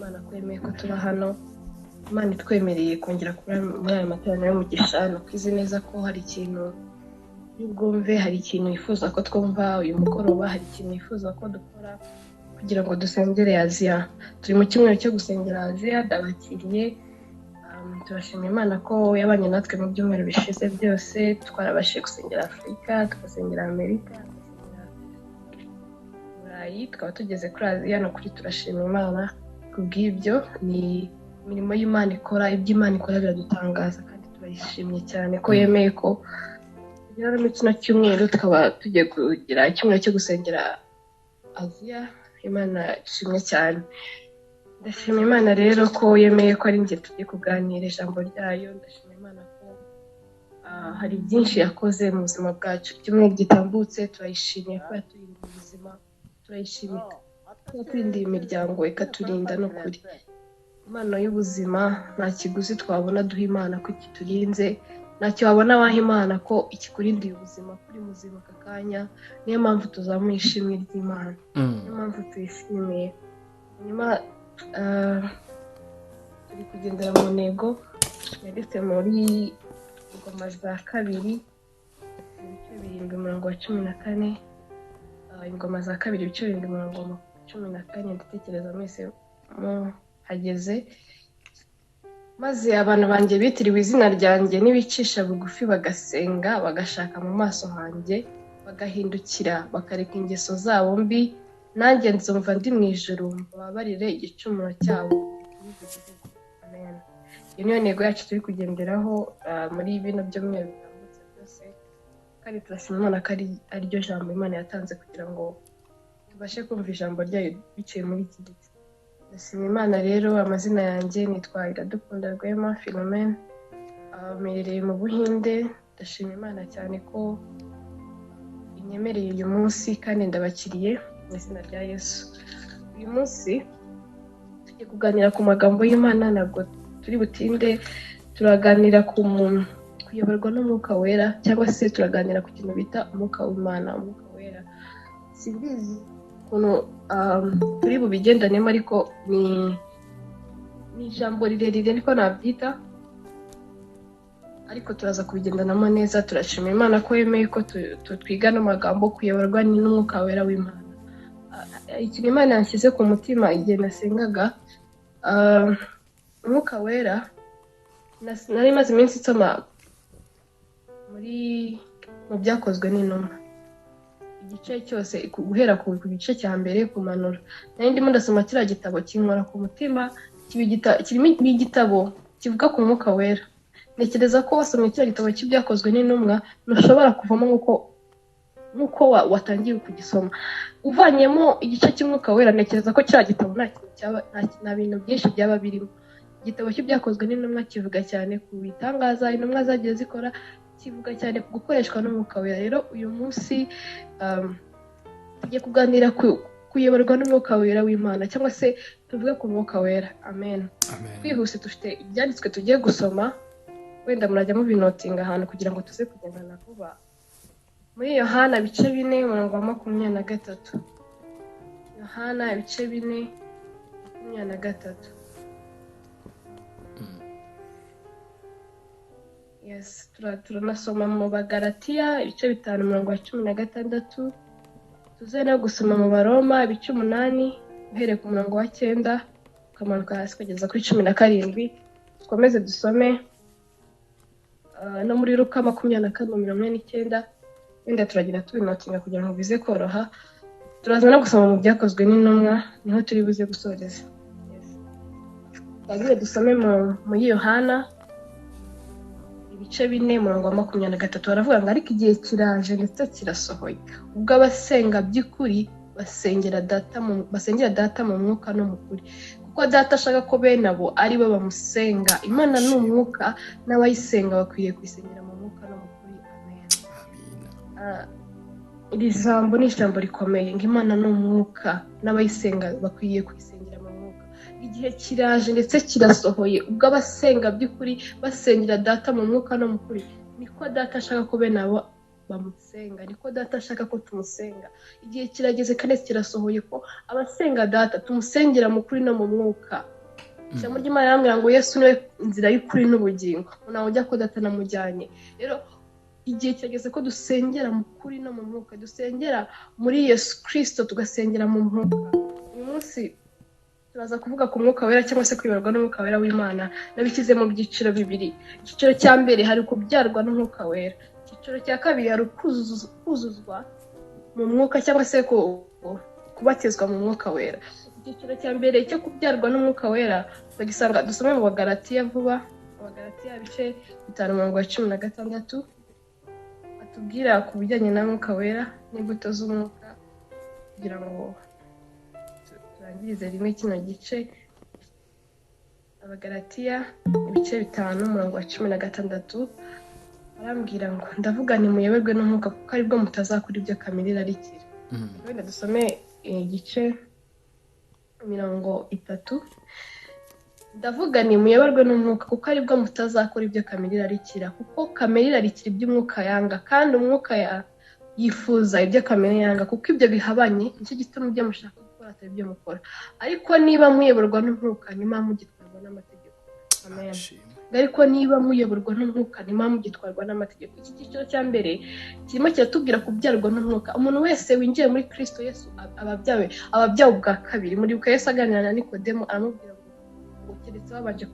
Imana ko yemeye ko tuba hano. Imana itwemereye kongera kuba muri aya materaniro y'umugisha, no kwizi neza ko hari ikintu y'ubwumve, hari ikintu yifuza ko twumva uyu mugoroba, hari ikintu yifuza ko dukora kugira ngo dusengere Aziya. Turi mu cyumweru cyo gusengera Aziya, ndabakiriye. Turashimira Imana ko yabanye natwe mu byumweru bishize byose. Twarabashije gusengera Afurika, tugasengera Amerika, tugasengera Burayi, tukaba tugeze kuri Aziya. No kuri turashimira Imana kubw'ibyo. Ni imirimo y'Imana ikora, ibyo Imana ikora biradutangaza kandi turayishimye cyane ko yemeye ko rero muri kino cyumweru tukaba tugiye kugira icyumweru cyo gusengera Aziya. Imana ishimwe cyane. Ndashima Imana rero ko yemeye ko ari njye tugiye kuganira ijambo ryayo. Ndashima Imana ko hari byinshi yakoze mu buzima bwacu. Icyumweru gitambutse turayishimiye ko yaturinda ubuzima, turayishimiye ko yaturindiye imiryango ikaturinda n'ukuri. Imana y'ubuzima nta kiguzi twabona duha Imana ko ikiturinze, ntacyo wabona waha Imana ko ikikurindiye ubuzima kuri muzima aka kanya. Niyo mpamvu tuzamuye ishimwe ry'Imana, niyo mpamvu tuyishimiye. Nyuma turi kugendera mu ntego yanditse muri Ingoma za kabiri ibice 7:14. Ingoma za kabiri ibice 7:14. Ndatekereza mwese hageze. Maze abantu banjye bitiriwe izina ryanjye nibicisha bugufi bagasenga, bagashaka mu maso hanjye, bagahindukira bakareka ingeso zabo mbi, nanjye nzumva ndi mu ijuru babarire igicumuro cyabo. Amen. Iyo niyo ntego yacu turi kugenderaho muri bino byumweru bitambutse byose, kandi turashima Imana ko ariryo jambo Imana yatanze kugira ngo tubashe kumva ijambo ryayo biciye muri iki giti. Ndashima Imana rero. Amazina yanjye nitwa Iradukunda Rwema Philomene, mperereye mu Buhinde. Ndashima Imana cyane ko inyemereye uyu munsi kandi ndabakiriye mu izina rya Yesu. Uyu munsi tugiye kuganira ku magambo y'Imana, ntabwo turi butinde. Turaganira ku kuyoborwa n'umwuka wera, cyangwa se turaganira ku kintu bita umwuka w'Imana, umwuka wera. Simbizi ukuntu turi bubigendanemo, ariko ni ijambo rirerire niko nabyita, ariko turaza kubigendanamo neza. Turashima Imana ko yemeye ko twiga n'amagambo kuyoborwa n'umwuka wera w'Imana. Ikintu Imana yanshyize ku mutima igihe nasengaga umwuka wera, nari maze iminsi nsoma mu byakozwe n'intumwa igice cyose, guhera ku gice cya mbere kumanura. Nari ndimo ndasoma kiriya gitabo kinkora ku mutima, kirimo igitabo kivuga ku mwuka wera. Ntekereza ko wasomye kiriya gitabo cy'ibyakozwe n'intumwa ntushobora kuvamo nk'uko watangiye kugisoma. Uvanyemo igice cy'umwuka wera, ntekereza ko kiriya gitabo nta bintu byinshi byaba birimo. Igitabo cy'ibyakozwe n'intumwa kivuga cyane ku bitangaza intumwa zagiye zikora, kivuga cyane ku gukoreshwa n'umwuka wera. Rero uyu munsi tugiye kuganira kuyoborwa n'umwuka wera w'Imana, cyangwa se tuvuge ku mwuka wera. Amen. Twihuse dufite ibyanditswe tugiye gusoma, wenda murajya mubinotinga ahantu kugira ngo tuze kugendana vuba. Muri Yohana ibice 4:23. Yohana ibice 4:23. Yes, turanasoma mu Bagalatiya ibice 5:16. Tuze no gusoma mu Baroma ibice 8 uhereye ku murongo wa 9 ukamanuka hasi kugeza kuri 17. Dukomeze dusome no muri Luka 24:49. Wenda turagira tubinotinga kugira ngo bize koroha. Turaza no gusoma mu byakozwe n'intumwa, niho turi buze gusoreza. Yes. Tagire dusome muri Yohana ibice 4:23. Baravuga ngo ariko igihe kiraje ndetse kirasohoye, ubwo abasenga by'ukuri basengera data mu mwuka no mu kuri, kuko data ashaka ko bene abo ari bo bamusenga. Imana ni umwuka, n'abayisenga bakwiriye kwisengera mu mwuka no mu kuri. Amen. Iri jambo ni ijambo rikomeye, ngo Imana ni umwuka, n'abayisenga bakwiriye kwisengera mu mwuka. Igihe kiraje ndetse kirasohoye, ubwo abasenga by'ukuri basengera data mu mwuka no mu kuri. Niko data ashaka ko bene abo bamusenga, niko data ashaka ko tumusenga. Igihe kirageze kandi kirasohoye ko abasenga data tumusengera mu kuri no mu mwuka. ijambo ry'Imana rirambwira ngo Yesu niwe nzira y'ukuri n'ubugingo, ntawe ujya ko Data namujyanye. Rero igihe cyageze ko dusengera mu kuri no mu mwuka, dusengera muri Yesu Kristo, tugasengera mu mwuka. Uyu munsi turaza kuvuga ku mwuka wera cyangwa se kwibarwa n'umwuka wera w'Imana. Nabikize mu byiciro bibiri. Icyiciro cya mbere hari kubyarwa n'umwuka wera, icyiciro cya kabiri hari kuzuzwa mu mwuka cyangwa se kubatizwa mu mwuka wera. Icyiciro cya mbere cyo kubyarwa n'umwuka wera tugisanga, dusome mu Bagalatiya vuba, Abagalatiya ibice 5:16 atubwira ku bijyanye na mwuka wera n'imbuto z'umwuka, kugira ngo turangirize rimwe kino gice. Abagalatiya ibice 5:16 arambwira ngo ndavuga ni muyoberwe n'umwuka kuko aribwo mutazakora ibyo kamere irarikira. Wenda dusome igice 30. Ndavuga ni muyoberwe n'umwuka kuko aribwo mutazakora ibyo kamere irarikira, kuko kamere irarikira iby'umwuka yanga, kandi umwuka yifuza ibyo kamere yanga, kuko ibyo bihabanye, nicyo gituma ibyo mushaka gukora atari ibyo mukora. Ariko niba muyoborwa n'umwuka nimba mugitwarwa n'amategeko. Amen. Ariko niba muyoborwa n'umwuka nimba mugitwarwa n'amategeko. Iki cyiciro cya mbere kirimo kiratubwira kubyarwa n'umwuka. Umuntu wese winjiye muri Kristo Yesu ababyawe ubwa kabiri. Muri buka Yesu aganira na Nikodemo aramubwira ngo keretse babanje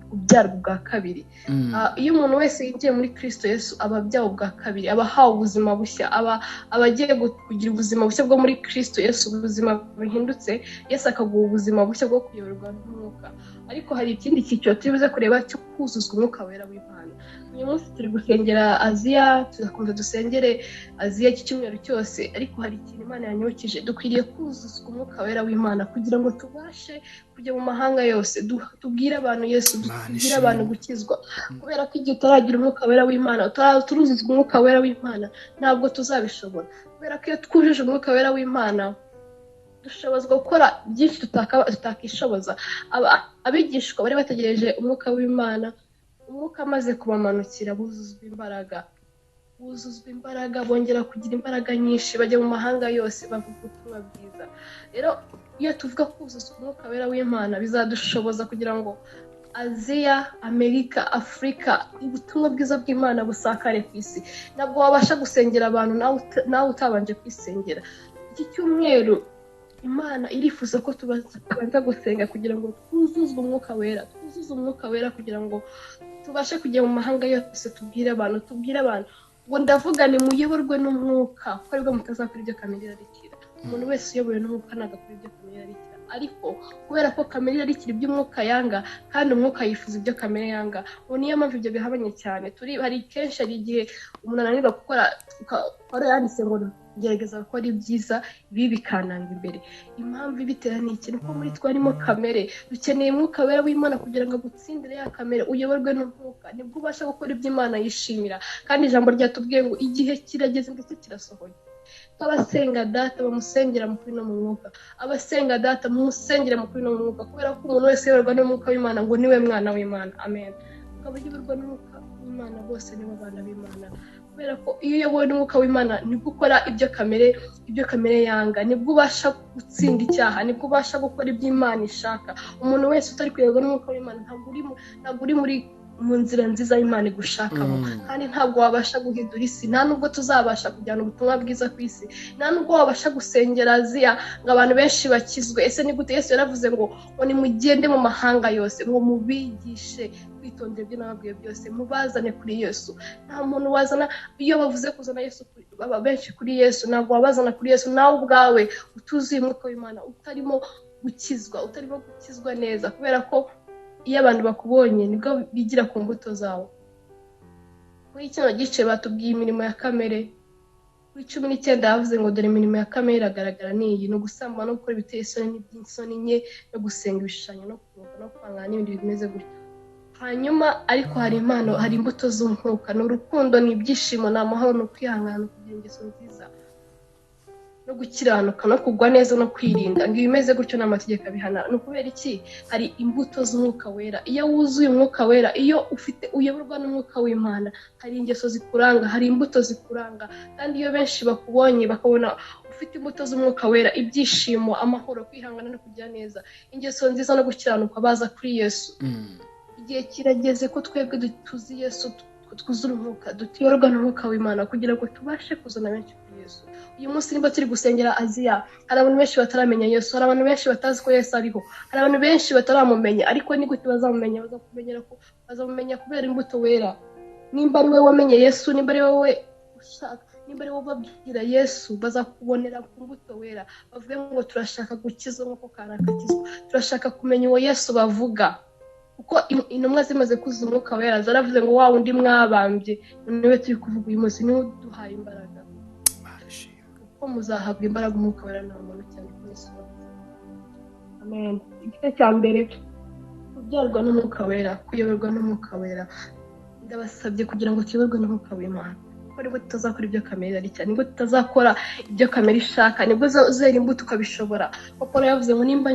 kubyarwa ubwa kabiri. Iyo umuntu wese yinjiye muri Kristo Yesu ababyawe ubwa kabiri, abahawe ubuzima bushya, abagiye kugira ubuzima bushya bwo muri Kristo Yesu, ubuzima buhindutse. Yesu akaguha ubuzima bushya bwo kuyoborwa n'umwuka. Ariko hari ikindi cyiciro turibuze kureba cyo kuzuzwa umwuka wera w'Imana. Uyu munsi turi gusengera Aziya, tuzakomeza dusengere Aziya iki cyumweru cyose, ariko hari ikintu Imana yanyibukije. Dukwiriye kuzuzwa umwuka wera w'Imana kugira ngo tubashe kujya mu mahanga yose, tubwire abantu Yesu, tubwire abantu gukizwa. Kubera ko igihe utaragira umwuka wera w'Imana, turuzuzwa umwuka wera w'Imana, ntabwo tuzabishobora. Kubera ko iyo twujuje umwuka wera w'Imana dushobozwa gukora byinshi tutakishoboza. Abigishwa bari bategereje umwuka w'Imana, umwuka amaze kubamanukira buzuzwa imbaraga, bongera kugira imbaraga nyinshi, bajya mu mahanga yose bavuga ubutumwa bwiza. Rero iyo tuvuga kuzuzwa umwuka wera w'Imana, bizadushoboza kugira ngo Aziya, Amerika, Afurika, ubutumwa bwiza bw'Imana busakare ku isi. Ntabwo wabasha gusengera abantu nawe utabanje kwisengera. Iki cyumweru Imana irifuza ko tubanza gusenga kugira ngo twuzuzwe umwuka wera, kugira ngo tubashe kujya mu mahanga yose, tubwire abantu ngo ndavuga ni muyoborwe n'umwuka kuko aribwo mutazakora ibyo kamere irarikira. Umuntu wese uyobowe n'umwuka nagakora ibyo kamere irarikira, ariko kubera ko kamere irarikira iby'umwuka yanga, kandi umwuka yifuza ibyo kamere yanga. Niyo mpamvu ibyo bihabanye cyane. Hari igihe umuntu ananirwa gukora, yanditse ngo gerageza gukora ibyiza, ibi bikananga imbere. Impamvu ibitera ni iki? Nuko muri twe harimo kamere. Dukeneye umwuka wera w'Imana kugira ngo agutsindire ya kamere, uyoborwe n'umwuka, nibwo ubasha gukora ibyo Imana yishimira. Kandi ijambo ryatubwiye ngo igihe kirageze ndetse kirasohoye. Abasenga Data bamusengera mu kuri no mu mwuka, abasenga Data mumusengera mu kuri no mu mwuka, kubera ko umuntu wese yoborwa n'umwuka w'Imana ngo niwe mwana w'Imana. Amen. Abayoborwa n'umwuka w'Imana bose nibo bana b'Imana. Kubera ko iyo uyobowe n'umwuka w'Imana nibwo ukora ibyo kamere yanga, nibwo ubasha gutsinda icyaha, nibwo ubasha gukora ibyo Imana ishaka. Umuntu wese utari kuyoborwa n'umwuka w'Imana ntabwo uri mu nzira nziza y'Imana igushakamo, kandi ntabwo wabasha guhindura isi. Nta nubwo tuzabasha kujyana ubutumwa bwiza ku isi, nta nubwo wabasha gusengera Aziya ngo abantu benshi bakizwe. Ese ni gute? Yesu yaravuze ngo nimugende mu mahanga yose, ngo mubigishe kwitondera ibyo nababwiye byose, mubazane kuri Yesu. Nta muntu wazana, iyo bavuze kuzana Yesu benshi kuri Yesu, ntabwo wabazana kuri Yesu nawe ubwawe utuzuye umwuka w'Imana, utarimo gukizwa neza. Kubera ko iyo abantu bakubonye nibwo bigira ku mbuto zawo. Muri kino gice batubwiye imirimo ya kamere. Kuri 19 yavuze ngo dore imirimo ya kamere iragaragara n'iyi: no gusambana, no gukora ibiteye isoni n'iby'insoni nke, no gusenga ibishushanyo, no kuroga, no kwangana n'ibindi bimeze gutyo. Hanyuma ariko hari impano, hari imbuto z'umwuka: ni urukundo, ni ibyishimo, ni amahoro, ni ukwihangana, no kugira ingeso nziza, no gukiranuka no kugwa neza no kwirinda ngo ibimeze gutyo n'amategeko abihana. Ni ukubera iki? Hari imbuto z'umwuka wera. Iyo wuzuye umwuka wera, iyo uyoborwa n'umwuka w'Imana, hari ingeso zikuranga, hari imbuto zikuranga. Kandi iyo benshi bakubonye bakabona ufite imbuto z'umwuka wera, ibyishimo, amahoro, kwihangana no kugira neza, ingeso nziza no gukiranuka, baza kuri Yesu. Igihe kirageze ko twebwe tuzi Yesu, twuzura umwuka, tuyoborwa n'umwuka w'Imana kugira ngo tubashe kuzana benshi kuri Yesu. Uyu munsi nimba turi gusengera Aziya, hari abantu benshi bataramenya Yesu, hari abantu benshi batazi ko Yesu ariho, hari abantu benshi bataramumenya, ariko ni gute bazamumenya? Bazamumenya kubera imbuto wera. Nimba ari wowe wamenye Yesu, nimba ari wowe ushaka, nimba ari wowe babwira Yesu, bazakubonera ku mbuto wera. Bavuge ngo turashaka gukizwa nk'uko kanaka akizwa, turashaka kumenya uwo Yesu bavuga. Kuko intumwa zimaze kuzuza umwuka wera zaravuze ngo wa wundi mwabambye niwe turi kuvuga uyu munsi, niwe duhaye imbaraga. Kuko muzahabwa imbaraga umwuka wera nta muntu cyane kuri Yesu. Amen. Igice cya mbere, kubyarwa n'umwuka wera, kuyoborwa n'umwuka wera. Ndabasabye kugira ngo tuyoborwe n'umwuka w'Imana. Kuko nibwo tutazakora ibyo kamere ari cyane, nibwo tutazakora ibyo kamere ishaka, nibwo uzera imbuto ukabishobora. Kuko yavuze ngo nimba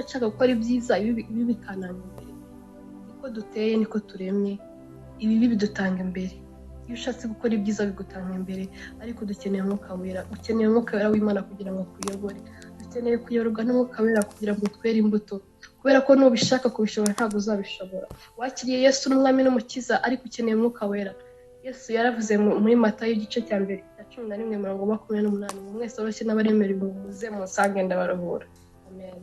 nshaka gukora ibyiza, ibi bikananga imbere. Niko duteye, niko turemye, ibi bidutanga imbere. Iyo ushatse gukora ibyiza bigutanga imbere, ariko dukeneye umwuka wera. Ukeneye umwuka wera w'Imana kugira ngo akuyobore. Dukeneye kuyoborwa n'umwuka wera kugira ngo twere imbuto, kubera ko nubishaka kubishobora ntabwo uzabishobora. Wakiriye Yesu n'umwami n'umukiza, ariko ukeneye umwuka wera. Yesu yaravuze muri Matayo igice cya mbere 11:28, mwese bose n'abaremerewe muze musange ndabaruhura. Amen.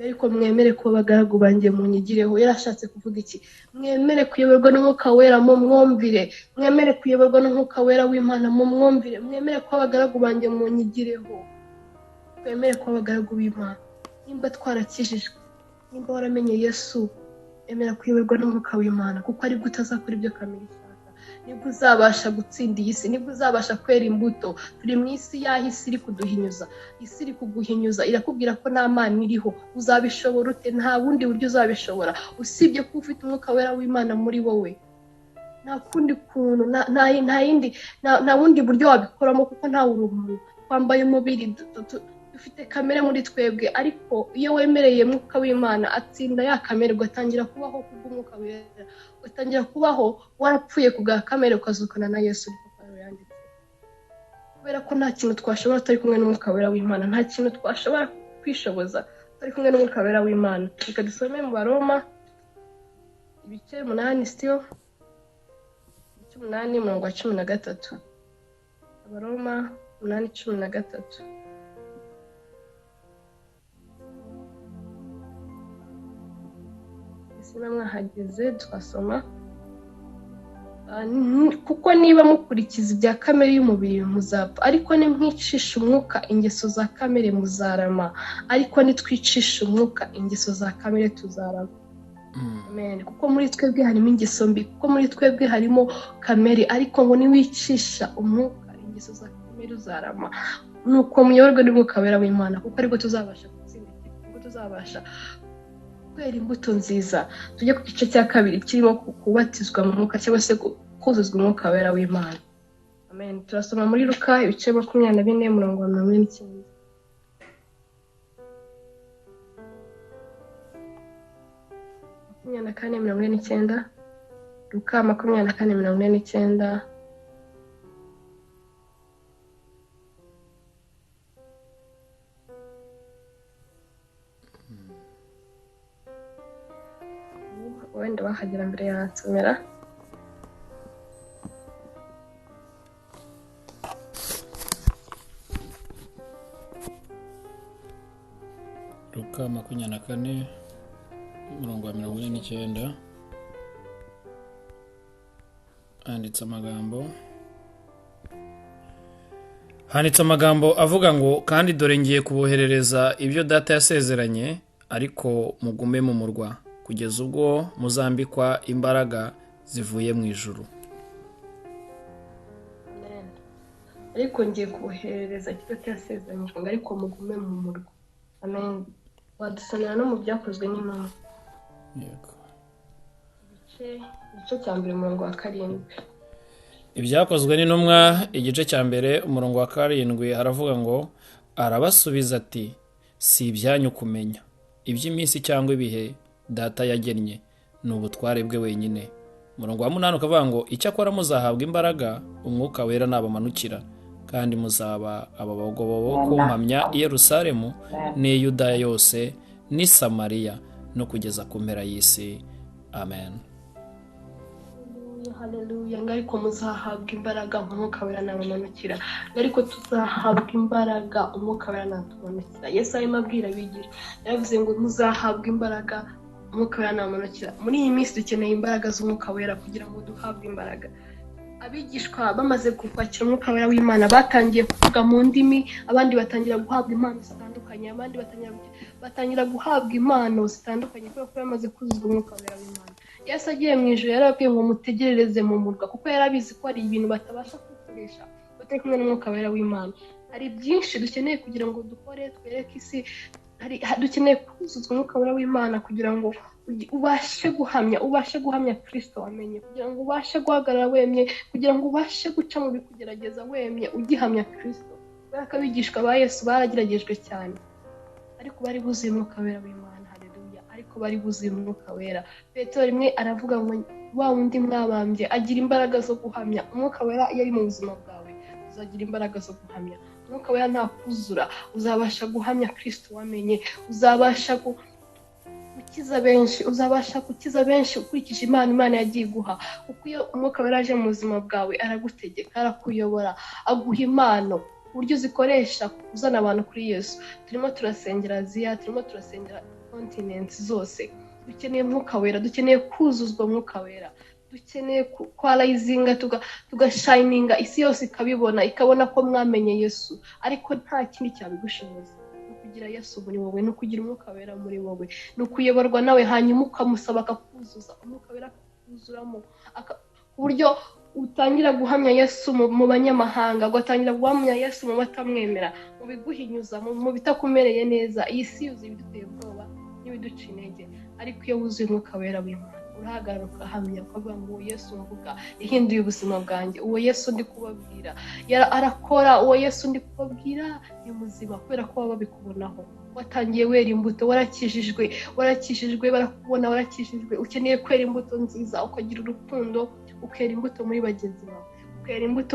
Ariko mwemere kuba abagaragu banjye munyigireho. Yarashatse kuvuga iki? Mwemere kuyoborwa n'umwuka wera mu mwumvire, mwemere kuyoborwa n'umwuka wera w'Imana mu mwumvire, mwemere kuba abagaragu banjye munyigireho, mwemere kuba abagaragu b'Imana. Nimba twarakijijwe, nimba waramenye Yesu, emera kuyoborwa n'umwuka w'Imana, kuko aribwo utazakora ibyo kamere ishaka. Nibwo uzabasha gutsinda iyi si, nibwo uzabasha kwera imbuto. Turi mu isi yaho isi iri kuduhinyuza, isi iri kuguhinyuza, irakubwira ko nta Mana iriho. Uzabishobora ute? Nta bundi buryo uzabishobora usibye ko ufite umwuka wera w'Imana muri wowe. Nta kundi kuntu, nta bundi buryo wabikoramo, kuko ntawe uri umuntu. Twambaye umubiri, dufite kamere muri twebwe, ariko iyo wemereye umwuka w'Imana atsinda ya kamere, ugatangira kubaho kubw'umwuka wera, ugatangira kubaho warapfuye ku bwa kamere, ukazukana na Yesu. Niko Pawulo yanditse. Kubera ko nta kintu twashobora tutari kumwe n'umwuka wera w'Imana, nta kintu twashobora kwishoboza tutari kumwe n'umwuka wera w'Imana. Reka dusome mu Baroma ibice 8 still 8:13. Abaroma 8:13. Sina mwahageze twasoma. Kuko niba mukurikiza ibya kamere y'umubiri muzapfa, ariko nimwicisha umwuka ingeso za kamere muzarama, ariko nitwicisha umwuka ingeso za kamere tuzarama. Amen. Kuko muri twebwe harimo ingeso mbi, kuko muri twebwe harimo kamere, ariko ngo niwicisha umwuka ingeso za kamere uzarama. Nuko muyoborwe n'umwuka wera w'Imana, kuko ariko tuzabasha gutsinda, kuko tuzabasha kwera imbuto nziza. Tujye ku gice cya kabiri kirimo kubatizwa mu mwuka, cyangwa se kuzuzwa umwuka wera w'Imana. Amen. Turasoma muri Luka ibice 24:49. Luka 24:49. Wenda bahagera mbere yansomera. Luka 24:49 handitse amagambo avuga ngo, kandi dore ngiye kuboherereza ibyo data yasezeranye, ariko mugume mu murwa kugeza ubwo muzambikwa imbaraga zivuye mu ijuru. Amen. Ariko ngiye kuboherereza ibyo data yasezeranye, ariko mugume mu murwa. Amen. Wadusomera no mu byakozwe n'Imana. Yego. Igice cya mbere 7. Ibyakozwe n'intumwa igice cya mbere 7 haravuga ngo, arabasubiza ati si ibyanyu kumenya iby'iminsi cyangwa ibihe data yagennye, ni ubutware bwe wenyine. Umurongo wa 8 ukavuga ngo icyakora muzahabwa imbaraga umwuka wera nabamanukira, kandi muzaba abagabo bo kumpamya i Yerusalemu n'i Yudaya yose n'i Samariya no kugeza ku mpera y'isi. Amen. Haleluya. Ariko muzahabwa imbaraga umwuka wera nabamanukira, ariko tuzahabwa imbaraga umwuka wera natumanukira. Yesu arimo abwira abigisha, yavuze ngo muzahabwa imbaraga umwuka wera nabamanukira. Muri iyi minsi dukeneye imbaraga z'umwuka wera kugira ngo duhabwe imbaraga. Abigishwa bamaze kwakira umwuka wera w'Imana batangiye kuvuga mu ndimi, abandi batangira guhabwa impano zitandukanye, abandi batangira guhabwa impano zitandukanye kubera ko bamaze kuzuzwa umwuka wera w'Imana. Yesu agiye mu ijuru yarababwiye ngo mutegerereze mu murwa, kuko yarabizi ko hari ibintu batabasha gukoresha batari kumwe n'umwuka wera w'Imana. Hari byinshi dukeneye kugira ngo dukore twereke isi, dukeneye kuzuzwa umwuka wera w'Imana kugira ngo ubashe guhamya Kristo wamenye, kugira ngo ubashe guhagarara wemye, kugira ngo ubashe guca mu bikugerageza wemye ugihamya Kristo. Kubera ko abigishwa ba Yesu barageragejwe cyane, ariko bari buzuye umwuka wera w'Imana. Haleluya. Ariko bari buzuye umwuka wera. Petero rimwe aravuga ngo wa wundi mwabambye agira imbaraga zo guhamya. Umwuka wera yari mu buzima bwawe, uzagira imbaraga zo guhamya. Umwuka wera ntakuzura, uzabasha guhamya Kristo wamenye, uzabasha gukiza benshi ukurikije Imana yagiye guha. Kuko iyo umwuka wera aje mu buzima bwawe aragutegeka, arakuyobora, aguha impano uburyo zikoresha kuzana abantu kuri Yesu. Turimo turasengera Aziya, turimo turasengera continents zose. Dukeneye umwuka wera, dukeneye kuzuzwa umwuka wera, dukeneye kwarayizinga tugashininga, isi yose ikabibona, ikabona ko mwamenye Yesu. Ariko nta kindi cyabigushoboza, kugira Yesu muri wowe, no kugira umwuka wera muri wowe, no kuyoborwa nawe, hanyuma ukamusaba akakuzuza umwuka wera, akuzuramo ku buryo utangira guhamya Yesu mu banyamahanga, ugatangira guhamya Yesu mu batamwemera, mu biguhinyuza, mu bitakumereye neza. Iyi si yuzuye ibiduteye ubwoba n'ibiduca intege, ariko iyo wuzuye umwuka wera w'Imana urahagarara ukahamya, ukavuga ngo Yesu mvuga yahinduye ubuzima bwanjye, uwo Yesu ndi kubabwira arakora, uwo Yesu ndi kubabwira ni muzima, kubera ko baba babikubonaho. Watangiye wera imbuto, warakijijwe, barakubona warakijijwe. Ukeneye kwera imbuto nziza, ukagira urukundo, ukera imbuto muri bagenzi bawe, ukera imbuto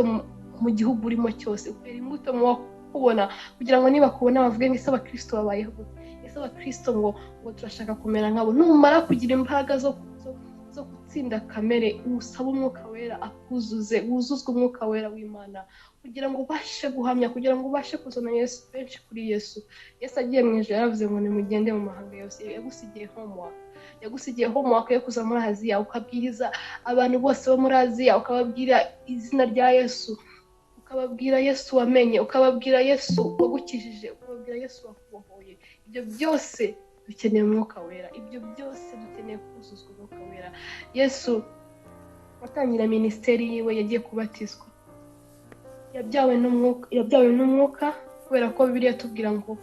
mu gihugu urimo cyose, ukera imbuto mu bakubona, kugira ngo nibakubona bavuge ngo ese abakristo babayeho gute, ese abakristo ngo turashaka kumera nkabo. Numara kugira imbaraga zo gutsinda kamere, usaba umwuka wera akuzuze, wuzuzwe umwuka wera w'Imana, kugira ngo ubashe guhamya, kugira ngo ubashe kuzana Yesu benshi kuri Yesu. Yesu agiye mu ijuru yaravuze ngo nimugende mu mahanga yose. Yagusigiye homework yo kuza muri Aziya, ukabwiriza abantu bose bo muri Aziya, ukababwira izina rya Yesu, ukababwira Yesu wamenye, ukababwira Yesu wagukijije, ukababwira Yesu wakubohoye. Ibyo byose dukeneye umwuka wera, ibyo byose dukeneye kuzuzwa umwuka wera. Yesu watangira ministeri yiwe yagiye kubatizwa, yabyawe n'umwuka, kubera ko Bibiliya tubwira ngo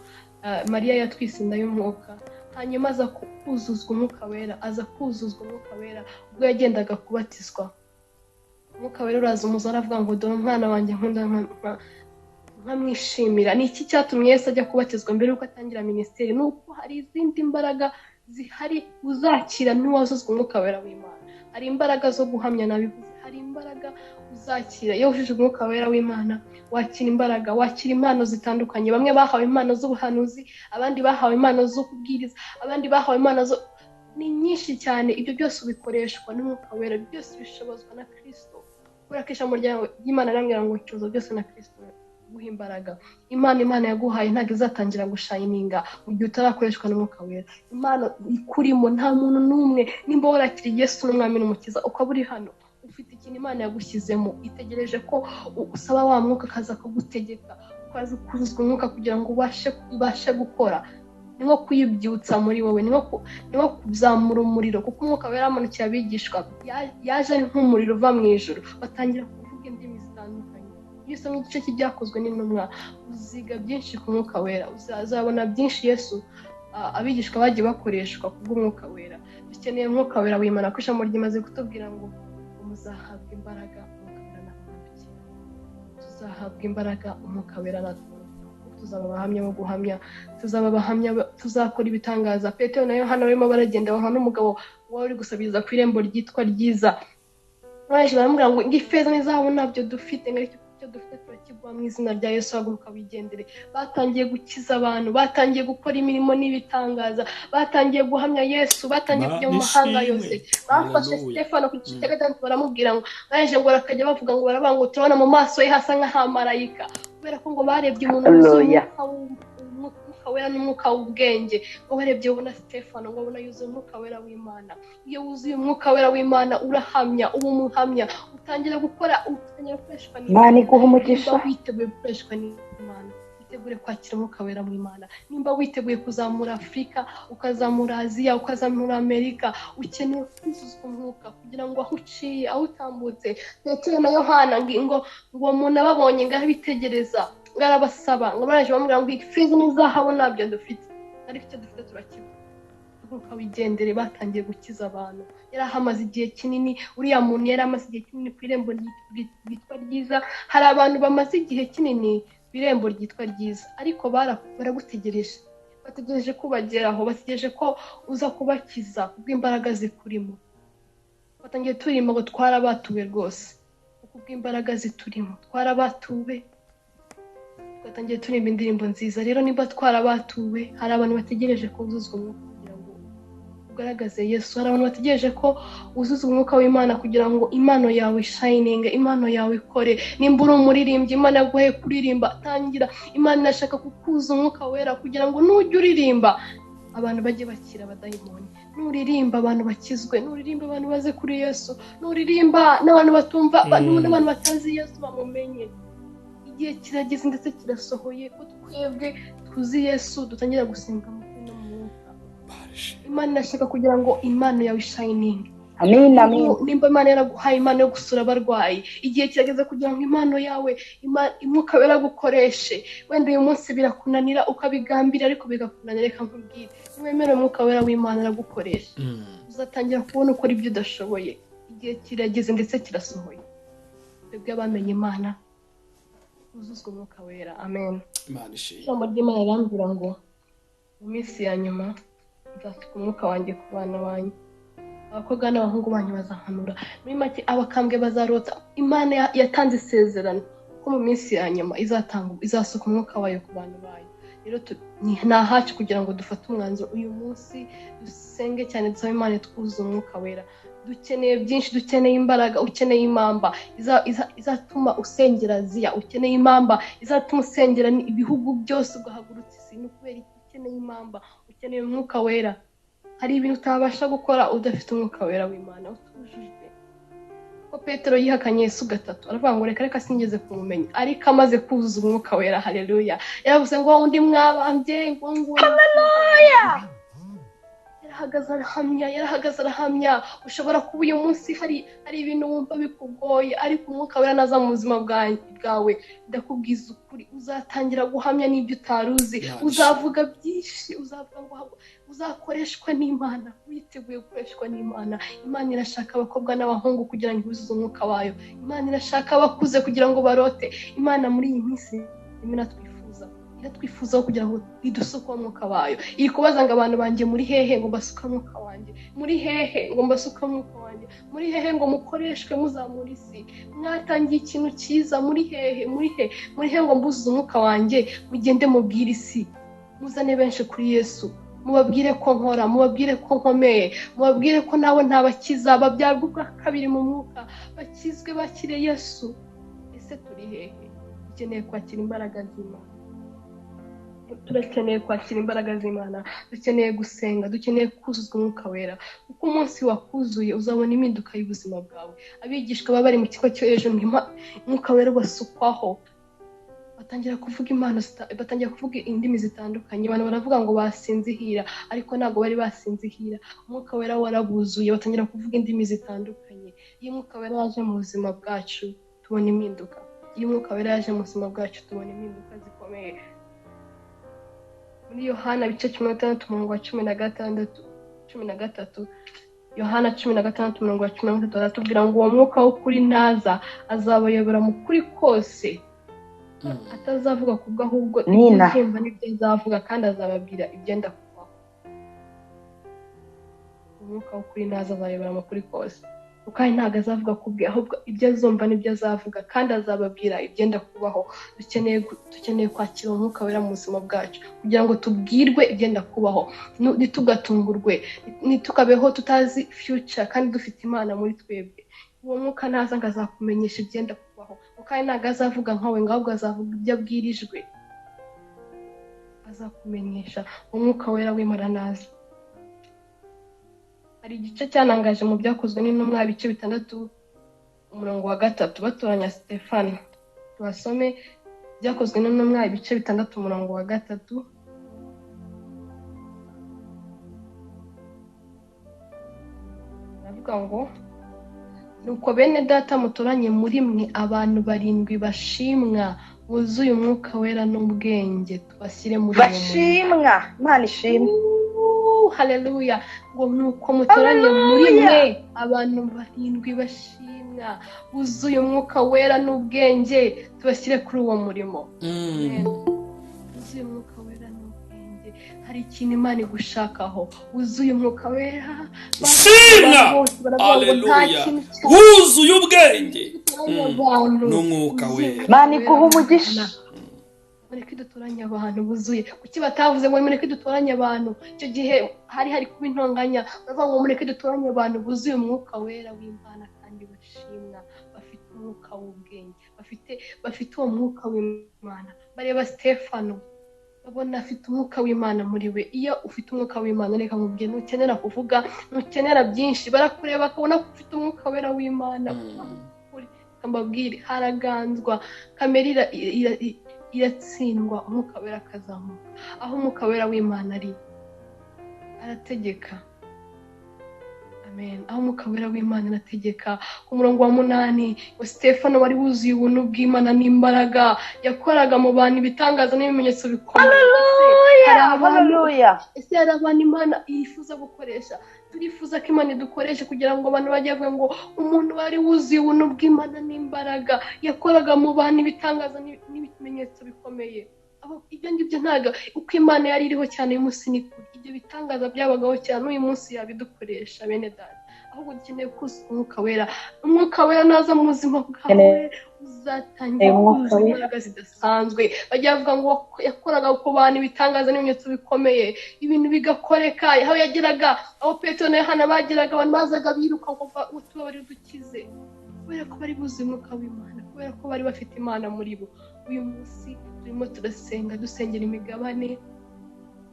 Mariya yatwise inda y'umwuka, hanyuma aza kuzuzwa umwuka wera ubwo yagendaga kubatizwa. Umwuka wera uraza umuza, aravuga ngo dore umwana wanjye nkunda nkamwishimira. Ni iki cyatumye Yesu ajya kubatizwa mbere yuko atangira ministeri? Nuko hari izindi mbaraga zihari uzakira n'uwazuzwa umwuka wera w'Imana. Hari imbaraga zo guhamya, nabivuze, hari imbaraga uzakira iyo wujuje umwuka wera w'Imana. Wakira imbaraga, wakira impano zitandukanye. Bamwe bahawe impano z'ubuhanuzi, abandi bahawe impano zo kubwiriza, abandi bahawe impano ni nyinshi cyane. Ibyo byose bikoreshwa n'umwuka wera, byose bishobozwa na Kristo. Kubera ko ijambo ry'Imana riramubwira ngo ikibazo byose na Kristo guha imbaraga. Imana yaguhaye ntabwo izatangira gushayininga mu gihe utarakoreshwa n'umwuka wera. Imana ikurimo, nta muntu n'umwe, nimba warakiriye Yesu n'umwami n'umukiza ukaba uri hano, ufite ikintu Imana yagushyizemo, itegereje ko usaba wa mwuka akaza kugutegeka, ukaza kuzuzwa umwuka kugira ngo ubashe gukora. Ni nko kuyibyutsa muri wowe, ni nko kuzamura umuriro, kuko umwuka wera amanukiye abigishwa, yaje ari nk'umuriro uva mu ijuru, batangira kuvuga indimi zitandukanye. Iyo usomye igice cy'ibyakozwe n'intumwa uziga byinshi ku mwuka wera, uzabona byinshi Yesu abigishwa bagiye bakoreshwa kubw'umwuka wera. Dukeneye umwuka wera w'Imana, kuko ijambo rimaze kutubwira ngo muzahabwa imbaraga umwuka wera nakumanukira. Tuzahabwa imbaraga umwuka wera nakumanukira. tuzaba abahamya bo guhamya, tuzaba abahamya, tuzakora ibitangaza. Petero na Yohana barimo baragenda bahura n'umugabo wari uri gusabiriza ku irembo ryitwa Ryiza. Baje baramubwira ngo ifeza n'izahabu ntabyo dufite, ngo icyo dufite turakiguha mu izina rya Yesu, haguruka wigendere. Batangiye gukiza abantu, batangiye gukora imirimo n'ibitangaza, batangiye guhamya Yesu, batangiye kujya mu mahanga yose. Bafashe Stefano ku gice cya gatandatu baramubwira ngo baje ngo barakajya bavuga ngo baravuga ngo turabona mu maso ye hasa nk'ahamarayika, kubera ko ngo barebye umuntu wuzuye umwuka wera n'umwuka w'ubwenge. Ngo barebye ubona Stefano ngo babona yuzuye umwuka wera w'Imana. Iyo wuzuye umwuka wera w'Imana urahamya, uba umuhamya, utangira gukora, utangira gukoreshwa n'Imana. Iguha umugisha. Nimba witeguye gukoreshwa n'Imana, witegure kwakira umwuka wera w'Imana. Nimba witeguye kuzamura Afurika, ukazamura Aziya, ukazamura Amerika, ukeneye kuzuzwa umwuka kugira ngo aho uciye, aho utambutse. Petero na Yohana ngo umuntu ababonye ngo abitegereza, ngo arabasaba, ngo baraje bamubwira ngo ifeza n'izahabu ntabyo dufite, ariko icyo dufite turakiba. Haguruka wigendere. Batangiye gukiza abantu. Yari ahamaze igihe kinini, uriya muntu yari amaze igihe kinini ku irembo ryitwa Ryiza. Hari abantu bamaze igihe kinini ku irembo ryitwa Ryiza, ariko baragutegereje, bategereje ko bageraho, bategereje ko uza kubakiza kubw'imbaraga zikurimo. Batangiye turimba ngo twarabatuwe rwose, kubw'imbaraga ziturimo twarabatuwe. Batangiye turimba indirimbo nziza. Rero niba twarabatuwe, hari abantu bategereje ko uzuzwa umwuka kugira ngo ugaragaze Yesu. Hari abantu bategereje ko uzuza umwuka w'Imana kugira ngo impano yawe ishayininge, impano yawe ikore. Nimba uri umuririmbyi, Imana yaguhaye kuririmba, tangira. Imana irashaka kukuza umwuka wera kugira ngo nujya uririmba abantu bajye bakira abadayimoni, nuririmba abantu bakizwe, nuririmba abantu baze kuri Yesu, nuririmba n'abantu batumva, n'abantu batazi Yesu bamumenye. Igihe kirageze ndetse kirasohoye ko twebwe tuzi Yesu dutangira gusenga mu mwuka. Imana irashaka kugira ngo impano yawe ishayininge. Amen, amen. Nimba Imana yaraguhaye impano yo gusura abarwayi, igihe kirageze kugira ngo impano yawe umwuka wera gukoreshe. Wenda uyu munsi birakunanira ukabigambira, ariko bigakunanira, reka nkubwire, niwemere umwuka wera w'Imana aragukoresha, uzatangira kubona ukora ibyo udashoboye. Igihe kirageze ndetse kirasohoye. Twebwe abamenye Imana uzuzwa umwuka wera. Amen. Ijambo ry'Imana rirambwira ngo mu minsi ya nyuma nzasuka umwuka wanjye ku bana banyu, abakobwa n'abahungu banyu bazahanura. Muri make abakambwe bazarota. Imana yatanze isezerano ko mu minsi ya nyuma izasuka umwuka wayo ku bantu bayo. Rero ni ahacu kugira ngo dufate umwanzuro uyu munsi, dusenge cyane, dusabe Imana twuzuze umwuka wera. Dukeneye byinshi, dukeneye imbaraga, ukeneye impamba izatuma usengera Aziya, ukeneye impamba izatuma usengera ibihugu byose ugahagurutsa isi. Ni ukubera ukeneye impamba, ukeneye umwuka wera. Hari ibintu utabasha gukora udafite umwuka wera w'Imana, utujujwe. Ko Petero yihakanye Yesu gatatu, aravuga ngo reka singeze kumumenya, ariko amaze kuzuza umwuka wera. Haleluya. Yaravuze ngo undi mwabambye ngo haleluya. Yarahagaze arahamya. Ushobora kuba uyu munsi hari ibintu wumva bikugoye, ariko umwuka wera naza mu buzima bwawe, ndakubwiza ukuri, uzatangira guhamya n'ibyo utaruzi. Uzavuga byinshi, uzavuga ngo uzakoreshwa n'Imana, witeguye gukoreshwa n'Imana. Imana irashaka abakobwa n'abahungu kugira ngo ibuzuze umwuka wayo. Imana irashaka abakuze kugira ngo barote. Imana muri iyi minsi iratwifuzaho kugira ngo idusuke umwuka wayo. Iri kubaza ngo abantu banjye muri hehe ngo mbasuke umwuka wanjye, muri hehe ngo mbasuke umwuka wanjye, muri hehe ngo mukoreshwe muzamura isi. Mwatangiye ikintu cyiza, muri hehe ngo mbuzuze umwuka wanjye. Mugende mubwire isi, muzane benshi kuri Yesu, mubabwire ko nkora, mubabwire ko nkomeye, mubabwire ko nawe ntabakiza, babyarwa ubwa kabiri mu mwuka, bakizwe, bakire Yesu. Ese turi hehe? Dukeneye kwakira imbaraga z'Imana. Turakeneye kwakira imbaraga z'Imana, dukeneye gusenga, dukeneye kuzuzwa umwuka wera. Uko umunsi wakuzuye uzabona impinduka y'ubuzima bwawe. Abigishwa baba bari mu kigo cyo hejuru, umwuka wera basukwaho, batangira kuvuga indimi zitandukanye. Abantu baravuga ngo basinzihira, ariko ntabwo bari basinzihira. Umwuka wera warabuzuye, batangira kuvuga indimi zitandukanye. Iyo umwuka wera yaje mu buzima bwacu tubona impinduka. Iyo umwuka wera yaje mu buzima bwacu tubona impinduka zikomeye. Muri Yohana ibice 16:13, Yohana 16:13 aratubwira ngo uwo mwuka w'ukuri naza azabayobora mu kuri kose, atazavuga kubwo ahubwo Nina. ibyo azumva n'ibyo azavuga kandi azababwira ibyenda kubaho. Umwuka w'ukuri naza azarebera amakuru kose, kandi ntabwo azavuga kubwe ahubwo ibyo azumva n'ibyo azavuga kandi azababwira ibyenda kubaho. Dukeneye kwakira umwuka wera mu buzima bwacu kugira ngo tubwirwe ibyenda kubaho, ntitugatungurwe, ntitukabeho tutazi future kandi dufite Imana muri twebwe. Uwo mwuka naza ngo azakumenyesha ibyenda kubaho, kandi ntabwo azavuga nkawe ngo ahubwo azavuga ibyo abwirijwe, azakumenyesha. Umwuka wera w'Imana naza. Hari igice cyanangaje mu byakozwe n'intumwa ibice 6 umurongo wa 3 batoranya Stefano. Tubasome byakozwe n'intumwa ibice 6 umurongo wa 3. Navuga ngo nuko bene data mutoranye muri mwe abantu 7 bashimwa buzuye umwuka wera n'ubwenge, tubashyire muri bashimwa. Imana ishimwe. Haleluya. Ngo nuko mutoranye muri mwe abantu 7 bashimwa buzuye umwuka wera n'ubwenge, tubashyire kuri uwo murimo. Buzuye umwuka wera n'ubwenge. Hari ikintu Imana igushakaho. Wuzuye umwuka wera. Shimwa. Haleluya. Wuzuye ubwenge n'umwuka wera. Imana iguha umugisha. Mureke dutoranye abantu buzuye. Kuki batavuze ngo mureke dutoranye abantu? Icyo gihe hari kuba intonganya. Bavuga ngo mureke dutoranye abantu buzuye umwuka wera w'Imana kandi bashimwa, bafite umwuka w'ubwenge, bafite uwo mwuka w'Imana. Bareba Stefano, babona afite umwuka w'Imana muri we. Iyo ufite umwuka w'Imana, reka nkubwire, ntukenera kuvuga, ntukenera byinshi, barakureba bakabona ko ufite umwuka wera w'Imana. Mbabwire, haraganzwa, kamere iratsindwa, umwuka wera akazamuka. Aho umwuka wera w'Imana ari, arategeka. Amen. Aho umwuka wera w'Imana arategeka. Ku murongo wa 8, ngo Stefano wari wuzuye ubuntu bw'Imana n'imbaraga, yakoraga mu bantu ibitangaza n'ibimenyetso bikomeye. Haleluya. Ese hari abantu Imana yifuza gukoresha? Turifuza ko Imana idukoresha kugira ngo abantu bajye bavuga ngo umuntu wari wuzuye ubuntu bw'Imana n'imbaraga, yakoraga mu bantu ibitangaza n'ibimenyetso bikomeye. Ibyo ngibyo ntago uko Imana yari iriho cyane uyu munsi ni ibyo bitangaza byabagaho cyane uyu munsi yabidukoresha. Bene data, ahubwo dukeneye kuzuza umwuka wera. Umwuka wera naza mu buzima bwawe uzatangira kuzuza imbaraga zidasanzwe. Bajya bavuga ngo yakoraga ku bantu ibitangaza n'ibimenyetso bikomeye, ibintu bigakoreka. Aho yageraga, aho Petero na Yohana bageraga, abantu bazaga biruka ngo utubari dukize, kubera ko bari buzuye umwuka w'Imana, kubera ko bari bafite Imana muri bo. Uyu munsi turimo turasenga, dusengera imigabane,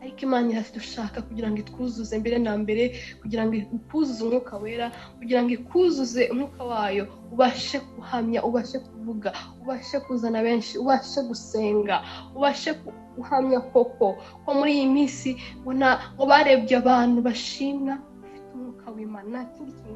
ariko Imana iradushaka kugira ngo itwuzuze mbere na mbere, kugira ngo ikuzuze umwuka wera, kugira ngo ikuzuze umwuka wayo, ubashe guhamya, ubashe kuvuga, ubashe kuzana benshi, ubashe gusenga, ubashe guhamya koko ko muri iyi minsi ngo barebye abantu bashimwa bafite umwuka w'Imana. Nta kindi kintu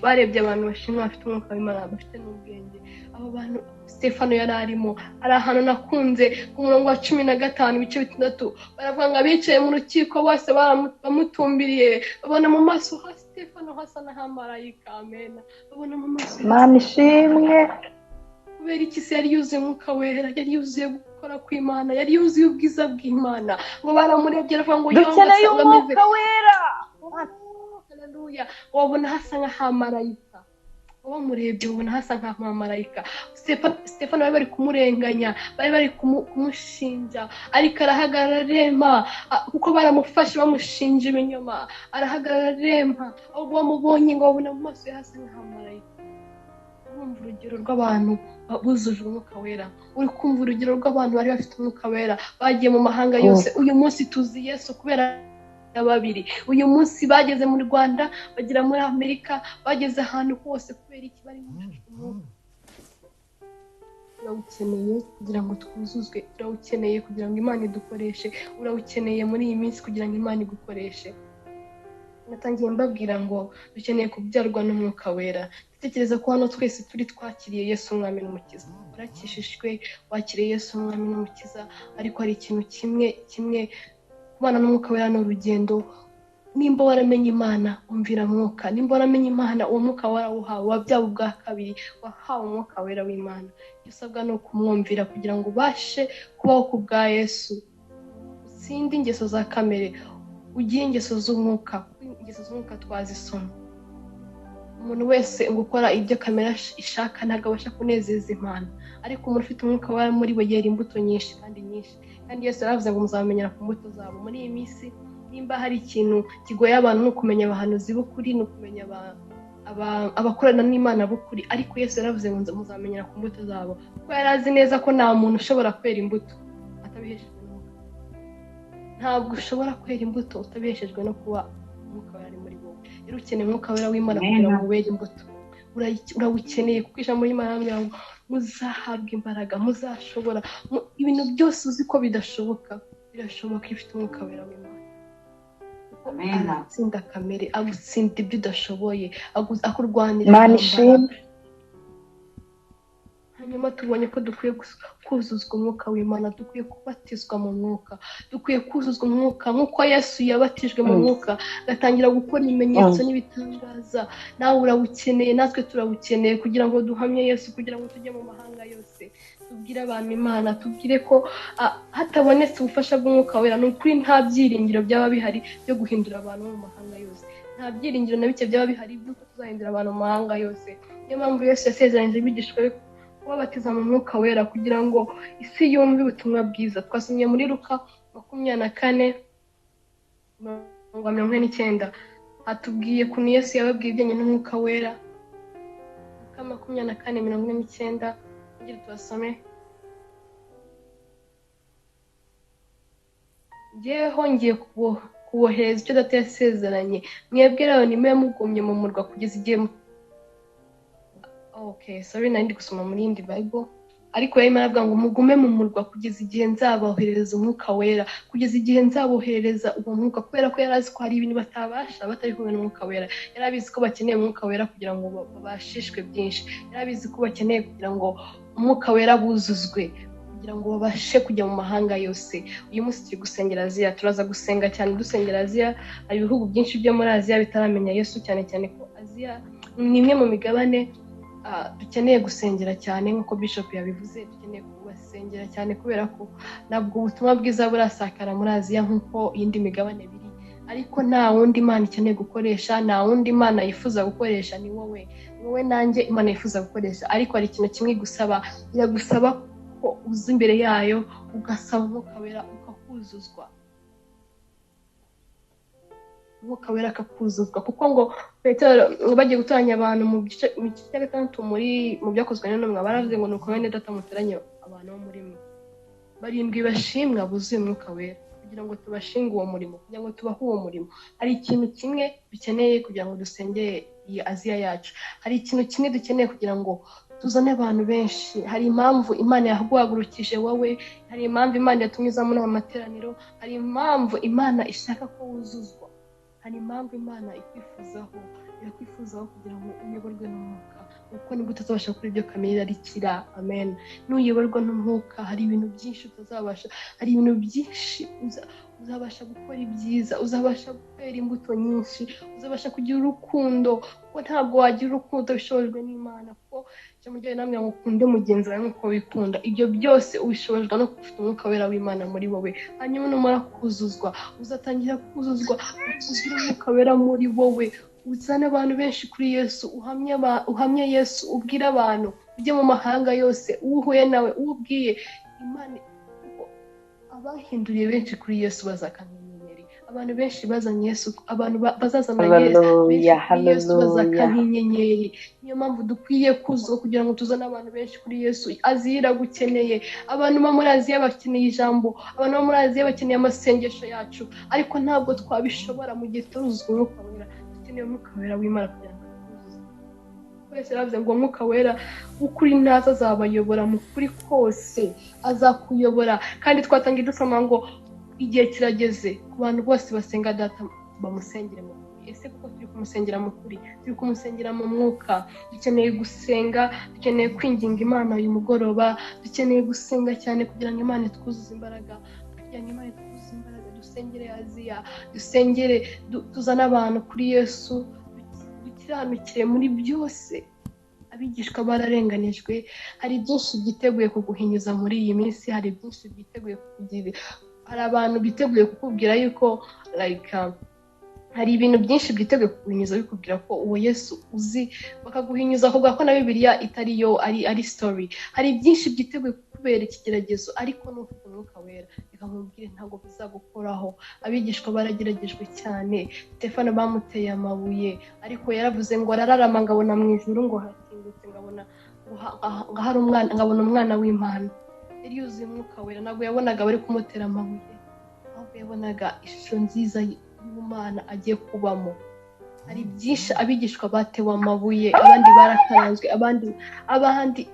barebye abantu bashimwa bafite umwuka w'Imana, bafite n'ubwenge. Abo bantu Stefano yari arimo. Ari ahantu nakunze ku murongo wa 15 ibice 6, baravuga ngo abicaye mu rukiko bose bamutumbiriye, babona mu maso ha Stefano hasa n'ahamarayika. Amen. Babona mu maso Imana ishimwe. kubera iki? Se yari yuzuye umwuka wera, yari yuzuye gukora kw'Imana, yari yuzuye ubwiza bw'Imana. Ngo baramurebye baravuga ngo dukeneye umwuka wera. Haleluya. Wabona hasa nk'ahamarayika. Wamurebye ubona hasa nk'amarayika. Stefano bari kumurenganya, bari kumushinja, ariko arahagarara arema, kuko baramufashe bamushinja ibinyoma. Arahagarara arema, ahubwo bamubonye ngo babona mu maso ye hasa nk'amarayika. Urumva urugero rw'abantu buzuje umwuka wera. Uri kumva urugero rw'abantu bari bafite umwuka wera, bagiye mu mahanga yose. Uyu munsi tuzi Yesu kubera babiri. Uyu munsi bageze mu Rwanda, bagera muri Amerika, bageze ahantu hose kubera iki? Bari mu umwuka. Urawukeneye kugira ngo twuzuzwe, urawukeneye kugira ngo Imana idukoreshe, urawukeneye muri iyi minsi kugira ngo Imana igukoreshe. Natangiye mbabwira ngo dukeneye kubyarwa n'umwuka wera. Tekereza ko hano twese turi twakiriye Yesu umwami n'umukiza. Urakishijwe, wakiriye Yesu umwami n'umukiza, ariko hari ikintu kimwe kubana n'umwuka wera n'urugendo. nimba waramenye Imana umvira mwuka, nimba waramenye Imana uwo mwuka warawuhawe, wabyawe ubwa kabiri, wahawe umwuka wera w'Imana. Usabwa no kumwumvira kugira ngo ubashe kubaho ku bwa Yesu, utsinde ingeso za kamere, ugire ingeso z'umwuka. Ingeso z'umwuka twazisoma. Umuntu wese gukora ibyo kamere ishaka ntabwo abasha kunezeza Imana, ariko umuntu ufite umwuka wera muri we yera imbuto nyinshi kandi nyinshi. Kandi Yesu yaravuze ngo muzamenyera ku mbuto zabo. Muri iyi minsi nimba hari ikintu kigoye abantu ni ukumenya abahanuzi b'ukuri, ni ukumenya abakorana n'Imana b'ukuri, ariko Yesu yaravuze ngo muzamenyera ku mbuto zabo, kuko yari azi neza ko nta muntu ushobora kwera imbuto atabiheshejwe n'umwuka. Ntabwo ushobora kwera imbuto utabiheshejwe no kuba umwuka wera ari muri wowe. Rero ukeneye umwuka wera w'Imana kugira ngo were imbuto. Urawukeneye kuko ijambo ry'Imana rivuga ngo muzahabwa imbaraga, muzashobora ibintu byose uzi ko bidashoboka, birashoboka iyo ufite umwuka wera w'Imana. Agutsinda kamere, agutsinda ibyo udashoboye, akurwanira Imana ishimwe. hanyuma tubonye ko dukwiye kuzuzwa umwuka w'Imana, dukwiye kubatizwa mu mwuka, dukwiye kuzuzwa umwuka nk'uko Yesu yabatijwe mu mwuka agatangira gukora ibimenyetso n'ibitangaza. Nawe urawukeneye, natwe turawukeneye kugira ngo duhamye Yesu, kugira ngo tujye mu mahanga yose tubwire abantu Imana, tubwire ko hatabonetse ubufasha bw'umwuka wera ni ukuri nta byiringiro byaba bihari byo guhindura abantu mu mahanga yose. Nta byiringiro na bike byaba bihari by'uko tuzahindura abantu mu mahanga yose. Niyo mpamvu Yesu yasezeranyije abigishwa be kubabatiza mu mwuka wera kugira ngo isi yumve ubutumwa bwiza. Twasomye muri Luka 24:49 hatubwiye ukuntu Yesu yababwiye ibijyanye n'umwuka wera. Luka 24:49 ngira tubasome. Jyewe hongeye kubohereza icyo Data yasezeranye, mwebwe rero nimube mugumye mu murwa kugeza igihe nandi gusoma muri indi Bible, ariko Imana avuga ngo mugume mu murwa kugeza igihe nzaboherereza umwuka wera, kugeza igihe nzaboherereza uwo mwuka, kubera ko yari azi ko hari ibintu batabasha batari kumwe n'umwuka wera. Yari abizi ko bakeneye umwuka wera kugira ngo babashishwe byinshi, yari abizi ko bakeneye kugira ngo umwuka wera buzuzwe kugira ngo babashe kujya mu mahanga yose. Uyu munsi turi gusengera Aziya, turaza gusenga cyane dusengera Aziya. Hari ibihugu byinshi byo muri Aziya bitaramenya Yesu, cyane cyane ko Aziya ni imwe mu migabane dukeneye gusengera cyane. Nk'uko Bishop yabivuze, dukeneye kubasengera cyane kubera ko ntabwo ubutumwa bwiza burasakara muri Aziya nk'uko iyindi migabane biri, ariko nta wundi Imana ikeneye gukoresha, nta wundi Imana yifuza gukoresha, ni wowe nanjye Imana yifuza gukoresha. Ariko hari ikintu kimwe igusaba, iragusaba ko uza imbere yayo ugasaba umwuka wera ukakuzuzwa, umwuka wera akakuzuzwa. Kuko ngo Petero bagiye gutoranya abantu mu gice cya 6 mu byakozwe n'intumwa, baravuze ngo nuko bene Data muteranye abantu bo muri mwe 7 bashimwa buzuye umwuka wera, kugira ngo tubashinge uwo murimo, kugira ngo tubahe uwo murimo. Hari ikintu kimwe dukeneye kugira ngo dusengere iyi Aziya yacu, hari ikintu kimwe dukeneye kugira ngo tuzane abantu benshi. Hari impamvu Imana yaguhagurukije wowe, hari impamvu Imana yatumye uza muri aya materaniro, hari impamvu Imana ishaka ko wuzuzwa, hari impamvu Imana irakwifuzaho kugira ngo uyoborwe n'umwuka, kuko nibwo utazabasha kuri ibyo kamere irarikira. Amen. Nuyoborwa n'umwuka hari ibintu byinshi utazabasha, hari ibintu byinshi uzabasha gukora ibyiza, uzabasha gutera imbuto nyinshi, uzabasha kugira urukundo, kuko ntabwo wagira urukundo bishobojwe n'Imana, kuko ijambo ryayo namwe ngo ukunde mugenzi wawe nk'uko wikunda. Ibyo byose ubishobojwe no gufite umwuka wera w'Imana muri wowe. Hanyuma numara kuzuzwa, uzatangira kuzuzwa, ugira umwuka wera muri wowe, uzana abantu benshi kuri Yesu, uhamye Yesu, ubwira abantu, ujye mu mahanga yose, uhuye nawe ubwiye Imana. Abahinduriye benshi kuri Yesu bazakana inyenyeri, abantu benshi bazanye Yesu, abantu bazazana Yesu bazakana inyenyeri. Niyo mpamvu dukwiye kuzuzwa kugira ngo tuzane abantu benshi kuri Yesu. Aziya iragukeneye, abantu bo muri Aziya bakeneye ijambo, abantu bo muri Aziya bakeneye amasengesho yacu, ariko ntabwo twabishobora mu gihe turuzuzwa umwuka wera. Dukeneye umwuka wera w'Imana kugira ngo tuzuze. Wese yaravuze ngo umwuka wera ukuri ntaza azabayobora mu kuri kose, azakuyobora. Kandi twatangiye dusoma ngo igihe kirageze ku bantu bose basenga Data bamusengere mu kuri. Ese kuko turi kumusengera mu kuri, turi kumusengera mu mwuka? Dukeneye gusenga, dukeneye kwinginga Imana uyu mugoroba, dukeneye gusenga cyane kugira ngo Imana itwuzuze imbaraga, kugira ngo Imana itwuzuze imbaraga. dusengere Aziya, dusengere tuzane abantu kuri Yesu, dukiranukire muri byose. Abigishwa bararenganijwe, hari byinshi byiteguye kuguhinyuza muri iyi minsi, hari byinshi byiteguye kukugira, hari abantu biteguye kukubwira yuko hari ibintu byinshi byiteguye kuguhinyuza bikubwira ko uwo Yesu uzi, bakaguhinyuza kuvuga ko na Bibiliya itari yo, ari story. Hari byinshi byiteguye kukubera ikigeragezo, ariko n'ufite umwuka wera reka nkubwire ntabwo bizagukoraho. Abigishwa barageragejwe cyane, Stefano bamuteye amabuye, ariko yaravuze ngo arararama ngabona mu ijuru ngo hakingutse, ngabona hari umwana, ngabona umwana w'Imana. Yari yuzuye umwuka wera, ntabwo yabonaga bari kumutera amabuye, ahubwo yabonaga ishusho nziza y'Imana agiye kubamo. Hari byinshi abigishwa batewe amabuye, abandi barakaranzwe,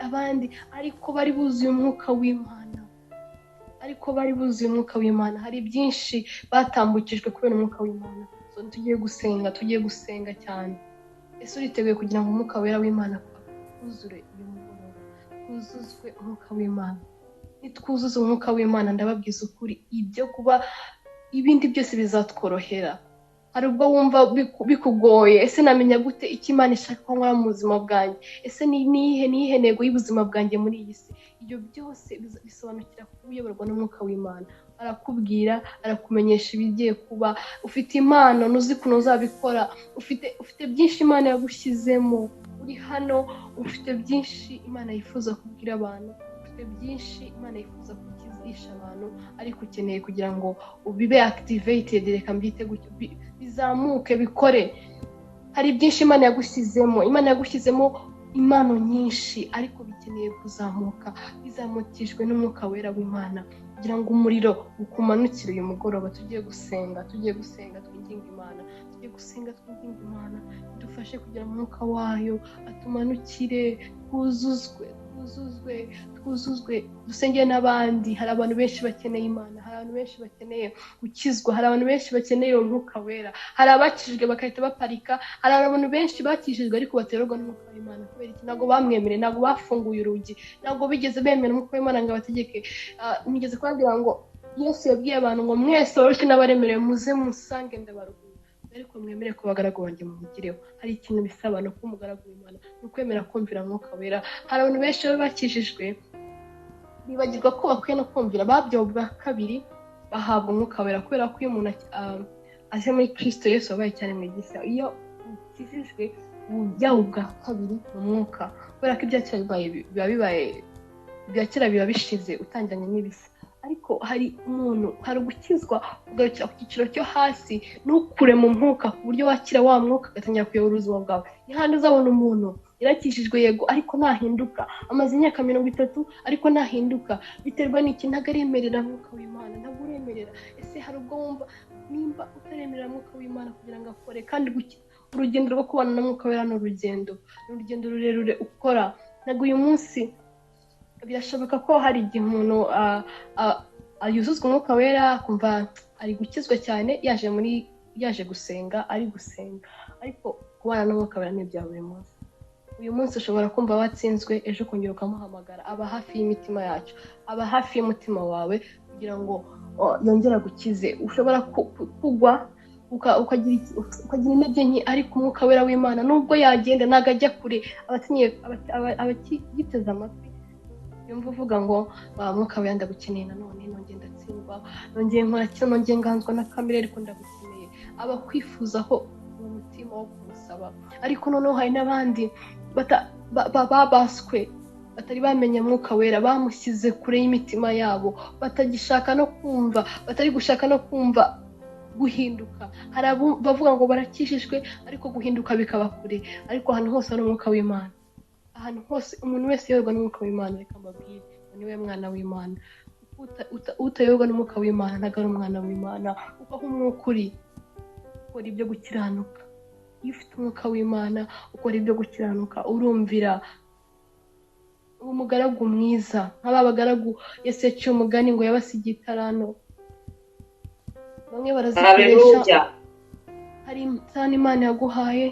abandi ariko bari buzuye umwuka w'Imana, hari byinshi batambukijwe kubera umwuka w'Imana. So tugiye gusenga cyane. Ese uriteguye kugira ngo umwuka wera w'Imana akuzure uyu mugoroba, twuzuzwe umwuka w'Imana? Nitwuzuza umwuka w'Imana ndababwiza ukuri, ibyo kuba ibindi byose bizatworohera. Hari ubwo wumva bikugoye, ese namenya gute icyo Imana ishaka ko nkora mu buzima bwanjye? Ese niyihe ntego y'ubuzima bwanjye muri iyi si? Ibyo byose bisobanukira kuyoborwa n'umwuka w'Imana. Arakubwira, arakumenyesha ibigiye kuba. Ufite impano, ntuzi ukuntu uzabikora. Ufite byinshi Imana yagushyizemo. Uri hano, ufite byinshi Imana yifuza kubwira abantu. Ufite byinshi Imana yifuza kukizisha abantu, ariko ukeneye kugira ngo bibe activated, reka mbyite gutyo, bizamuke, bikore. Hari byinshi Imana yagushyizemo impano nyinshi, ariko bikeneye kuzamuka, bizamukijwe n'umwuka wera w'Imana, kugira ngo umuriro ukumanukire uyu mugoroba. Tugiye gusenga twinginga Imana idufashe kugira umwuka wayo atumanukire, twuzuzwe, dusengere n'abandi. Hari abantu benshi bakeneye Imana, hari abantu benshi bakeneye gukizwa, hari abantu benshi bakeneye umwuka wera. Hari abakijijwe bagahita baparika, hari abantu benshi bakijijwe ariko baterwa n'umwuka w'Imana. Kubera iki? Ntabwo bamwemereye, ntabwo bafunguye urugi, ntabwo bigeze bemera umwuka w'Imana ngo abategeke. Nigeze kubabwira ngo Yesu yabwiye abantu ngo mwese boroshye n'abaremerewe muze musange ndabaruhura, ariko mwemere ko abagaragu banjye mugireho. Hari ikintu bisaba no kuba umugaragu w'Imana, ni ukwemera kumvira umwuka wera. Hari abantu benshi baba bakijijwe bibagirwa ko bakwiye no kumvira, babyawe bwa kabiri bahabwa umwuka wera, kubera ko iyo umuntu aje muri Kristo Yesu wabaye cyane mu gisa, iyo ukijijwe ubyawe bwa kabiri mu mwuka, kubera ko ibya kera biba bishize utangiranye n'ibisa. Ariko hari gukizwa ugarukira ku cyiciro cyo hasi, ntukure mu mwuka ku buryo wakira wa mwuka agatangira kuyobora ubuzima bwawe. Ni handi uzabona umuntu yarakijijwe yego, ariko ntahinduka, amaze imyaka 30 ariko ntahinduka. Biterwa n'iki? Ntabwo aremerera umwuka w'Imana, ntabwo uremerera. Ese hari ubwo wumva nimba utaremerera umwuka w'Imana kugira ngo akore? Kandi urugendo rwo kubana n'umwuka wera ni urugendo rurerure ukora. Ntabwo uyu munsi birashoboka ko hari igihe umuntu yuzuzwa umwuka wera akumva ari gukizwa cyane, yaje gusenga, ariko kubana n'umwuka wera ni ibya buri munsi. Uyu munsi ushobora kumva watsinzwe, ejo ukongera ukamuhamagara. Aba hafi y'imitima yacu, aba hafi y'umutima wawe kugira ngo yongere agukize. Ushobora kugwa ukagira intege nke, ariko umwuka wera w'Imana nubwo yagenda ntabwo ajya kure. Abagiteze amatwi yumva uvuga ngo mwuka wera ndagukeneye, nanone nongeye ndatsindwa, nongeye nkora kino, nongeye nganzwa na kamere, ariko ndagukeneye. Aba kwifuzaho umutima wo kumusaba. Ariko noneho hari n'abandi babaswe, batari bamenya mwuka wera, bamushyize kure y'imitima yabo, batari gushaka no kumva guhinduka. Hari bavuga ngo barakijijwe ariko guhinduka bikaba kure. Ariko ahantu hose hari umwuka w'Imana, ahantu hose umuntu wese yoborwa n'umwuka w'Imana, reka mbabwire niwe mwana w'Imana. Utayoborwa n'umwuka w'Imana ntabwo ari umwana w'Imana. Uko aho umwuka uri, ukora ibyo gukiranuka. Iyo ufite umwuka w'Imana ukora ibyo gukiranuka, urumvira. Umugaragu mwiza, nk'aba bagaragu Yesu yaciye umugani ngo yabasigiye itarano. Bamwe barazikoresha, hari itanu Imana yaguhaye,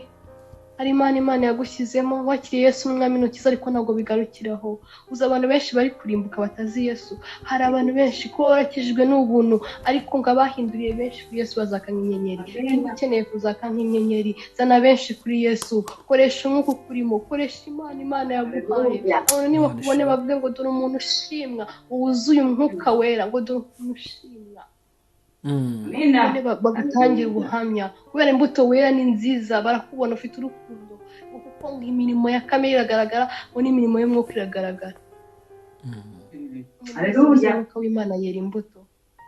hari Imana yagushyizemo wakiriye Yesu umwami n'ukiza, ariko ntabwo bigarukiraho. Uzi abantu benshi bari kurimbuka batazi Yesu. Hari abantu benshi ko warakijijwe n'ubuntu, ariko ngo abahinduriye benshi kuri Yesu bazaka nk'inyenyeri. Niba ukeneye kuzaka nk'inyenyeri, zana benshi kuri Yesu. Koresha umwuka ukurimo, koresha Imana yaguhaye. Abantu niba kubone bavuge ngo dore umuntu ushimwa, wuzuye umwuka wera, ngo dore umuntu ushimwa. Bagutangira ubuhamya kubera imbuto wera ni nziza, barakubona ufite urukundo, kuko ngo imirimo ya kamere iragaragara, ngo n'imirimo y'umwuka iragaragara. Umwuka w'Imana yera imbuto.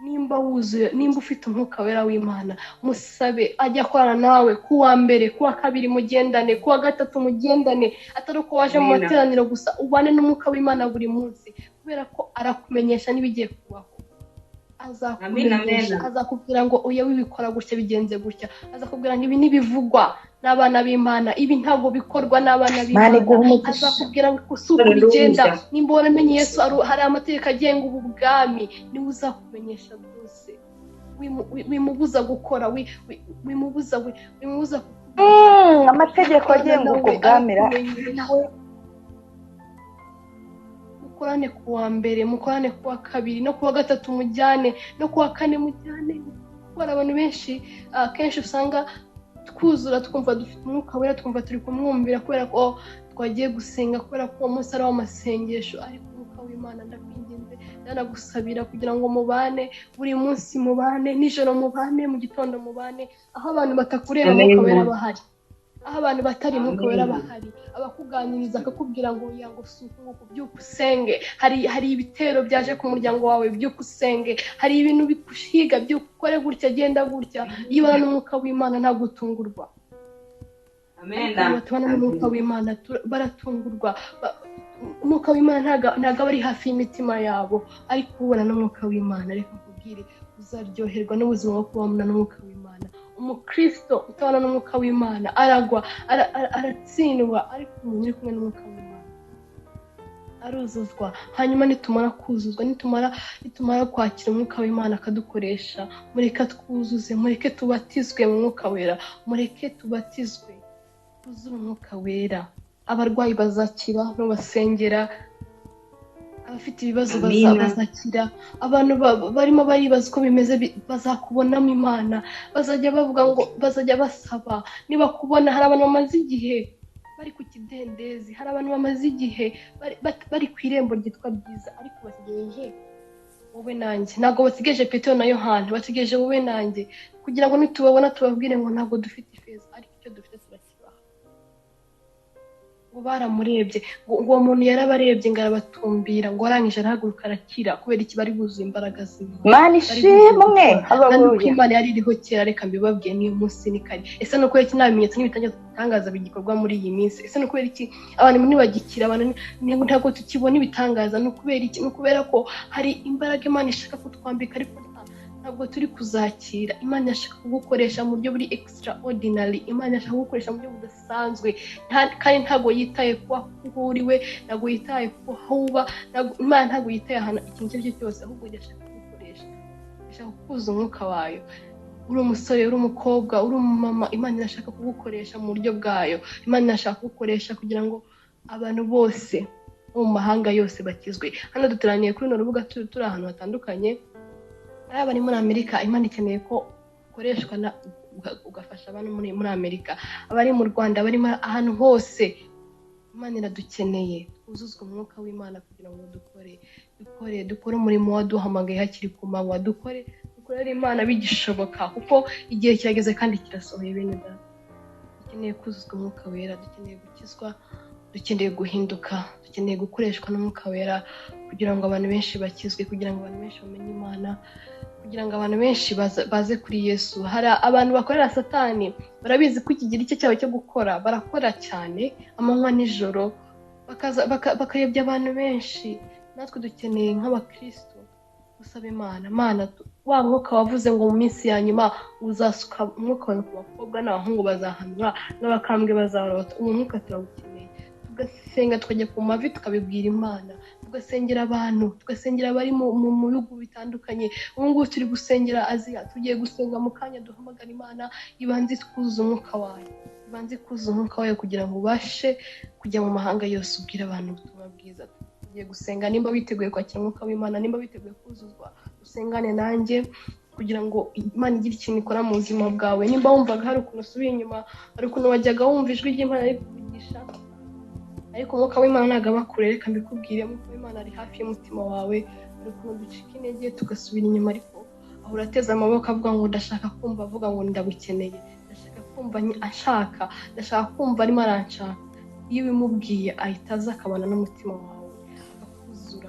Nimba wuzuye, nimba ufite umwuka wera w'Imana, musabe ajya akorana nawe kuwa mbere, kuwa kabiri mugendane, kuwa gatatu mugendane, atari uko waje mu materaniro gusa, ubane n'umwuka w'Imana buri munsi, kubera ko arakumenyesha n'ibigiye kubaho. Azakubwira ngo uya wibikora gutya bigenze gutya, azakubwira ngo ibi ntibivugwa n'abana b'Imana, ibi ntabwo bikorwa n'abana b'Imana, azakubwira ngo usuku bigenda. Nimba waramenye Yesu hari amategeko agenga ubu bwami, niwe uzakumenyesha byose. Wimubuza gukora, wimubuza amategeko agenga ubwo bwami. Mukorane kuwa mbere, mukorane kuwa kabiri, no kuwa gatatu mujyane, no kuwa kane mujyane. Kuko abantu benshi kenshi usanga twuzura twumva dufite umwuka wera, twumva turi kumwumvira kubera ko twagiye gusenga, kubera ko uwo munsi ari w'amasengesho. Ariko umwuka w'Imana ndakwinginze, ndanagusabira kugira ngo mubane buri munsi, mubane nijoro, mubane mu gitondo, mubane aho abantu batakureba umwuka wera bahari, aho abantu batari umwuka wera bahari, abakuganiriza akakubwira ngo yango suku ngo byuka usenge, hari ibitero byaje ku muryango wawe, byuka usenge, hari ibintu bikushiga, byuka ukore gutya, genda gutya. Iyo ubana n'umwuka w'Imana ntabwo utungurwa. Batubana n'umwuka w'Imana baratungurwa. Umwuka w'Imana ntabwo aba ari hafi y'imitima yabo, ariko ubona n'umwuka w'Imana, reka nkubwire, uzaryoherwa n'ubuzima bwo kubana n'umwuka w'Imana. Umukristo utabana n'umwuka w'Imana aragwa, aratsindwa, ariko umuntu uri kumwe n'umwuka w'Imana aruzuzwa. Hanyuma nitumara kuzuzwa, nitumara kwakira umwuka w'Imana akadukoresha, mureke twuzuze, mureke tubatizwe mu mwuka wera, mureke tubatizwe, twuzure umwuka wera. Abarwayi bazakira n'ubasengera, abafite ibibazo bazakira, abantu barimo baribaza uko bimeze bazakubonamo Imana, bazajya bavuga ngo, bazajya basaba. Niba kubona hari abantu bamaze igihe bari ku kidendezi, hari abantu bamaze igihe bari ku irembo ryitwa Ryiza, ariko basigaye wowe nanjye. Ntabwo basigaje Petero na Yohana, basigaje wowe nanjye, kugira ngo nitubabona tubabwire ngo ntabwo dufite ifeza, ariko icyo dufite turakibaha. Ngo baramurebye, ngo uwo muntu yarabarebye ngo arabatumbira, ngo arangije arahaguruka arakira. Kubera iki? bari buzuye imbaraga z'Imana. Imana ishimwe. Haleluya. Imana yari iriho kera, reka mbibabwiye niyo munsi ni kare. Ese no kubera iki nta bimenyetso n'ibitangaza bigikorwa muri iyi minsi? Ese no kubera iki abantu ntibagikira, abantu ntabwo tukibona ibitangaza? No kubera iki? No kubera ko hari imbaraga Imana ishaka kutwambika, ariko ntabwo turi kuzakira. Imana yashaka kugukoresha mu buryo buri extraordinary, Imana yashaka kugukoresha mu buryo budasanzwe, kandi ntabwo yitaye kuba aho uriwe, ntabwo yitaye kuba aho uba, Imana ntabwo yitaye ahantu ikintu icyo ari cyo cyose, ahubwo yashaka kugukoresha, yashaka kukuza umwuka wayo. Uri umusore, uri umukobwa, uri umumama, Imana irashaka kugukoresha mu buryo bwayo. Imana irashaka kugukoresha kugira ngo abantu bose bo mu mahanga yose bakizwe. Hano duteraniye kuri runo rubuga, turi ahantu hatandukanye. Abari muri Amerika, Imana ikeneye ko ukoreshwa ugafasha abantu muri Amerika. Abari mu Rwanda, abari ahantu hose, Imana iradukeneye. Twuzuzwe umwuka w'Imana kugira ngo dukore umurimo waduhamagaye hakiri ku manywa, dukorere Imana bigishoboka, kuko igihe kirageze kandi kirasohoye. Bene data, dukeneye kuzuzwa umwuka wera, dukeneye gukizwa, dukeneye guhinduka, dukeneye gukoreshwa n'umwuka wera kugira ngo abantu benshi bakizwe, kugira ngo abantu benshi bamenye Imana, kugira ngo abantu benshi baze kuri Yesu. Hari abantu bakorera Satani, barabizi ko ikigira icyo cyabo cyo gukora, barakora cyane amanywa nijoro, bakayobya abantu benshi. Natwe dukeneye nk'abakristo gusaba Imana, wa mwuka wavuze ngo mu minsi ya nyuma uzasuka umwuka wawe ku bakobwa n'abahungu bazahanura, n'abakambwe bazarota. Uwo mwuka turawukeneye. Tugasenga, tukajya ku mavi tukabibwira Imana, tugasengera abantu, tugasengera abari mu bihugu bitandukanye. Ubu ngubu turi gusengera Aziya, tugiye gusenga mu kanya duhamagara Imana ibanze twuzuza umwuka wayo. banze kuzuza umwuka wayo kugira ngo ubashe kujya mu mahanga yose ubwira abantu ubutumwa bwiza. Tugiye gusenga, nimba witeguye kwakira umwuka w'Imana, nimba witeguye kuzuzwa, usengane nanjye kugira ngo Imana igire ikintu ikora mu buzima bwawe. Nimba wumvaga hari ukuntu usubiye inyuma, hari ukuntu wajyaga wumva ijwi ry'Imana ari kuvugisha, ariko umwuka w'Imana ntabwo aba kure, reka mbikubwire, umwuka w'Imana ari hafi y'umutima wawe. Hari ukuntu ducika intege tugasubira inyuma, ariko aho urateze amaboko avuga ngo ndashaka kumva, avuga ngo ndagukeneye, ndashaka kumva ashaka, ndashaka kumva arimo aranshaka. Iyo ubimubwiye ahita aza akabana n'umutima wawe, akakuzura,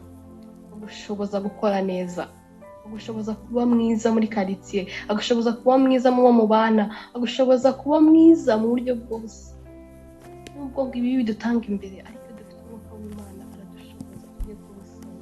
agushoboza gukora neza, agushoboza kuba mwiza muri karitsiye, agushoboza kuba mwiza mu bo mubana, agushoboza kuba mwiza mu buryo bwose. Nubwo ibi bidutanga imbere, ariko dufite umwuka w'Imana aradushoboza. Tugiye kumusaba,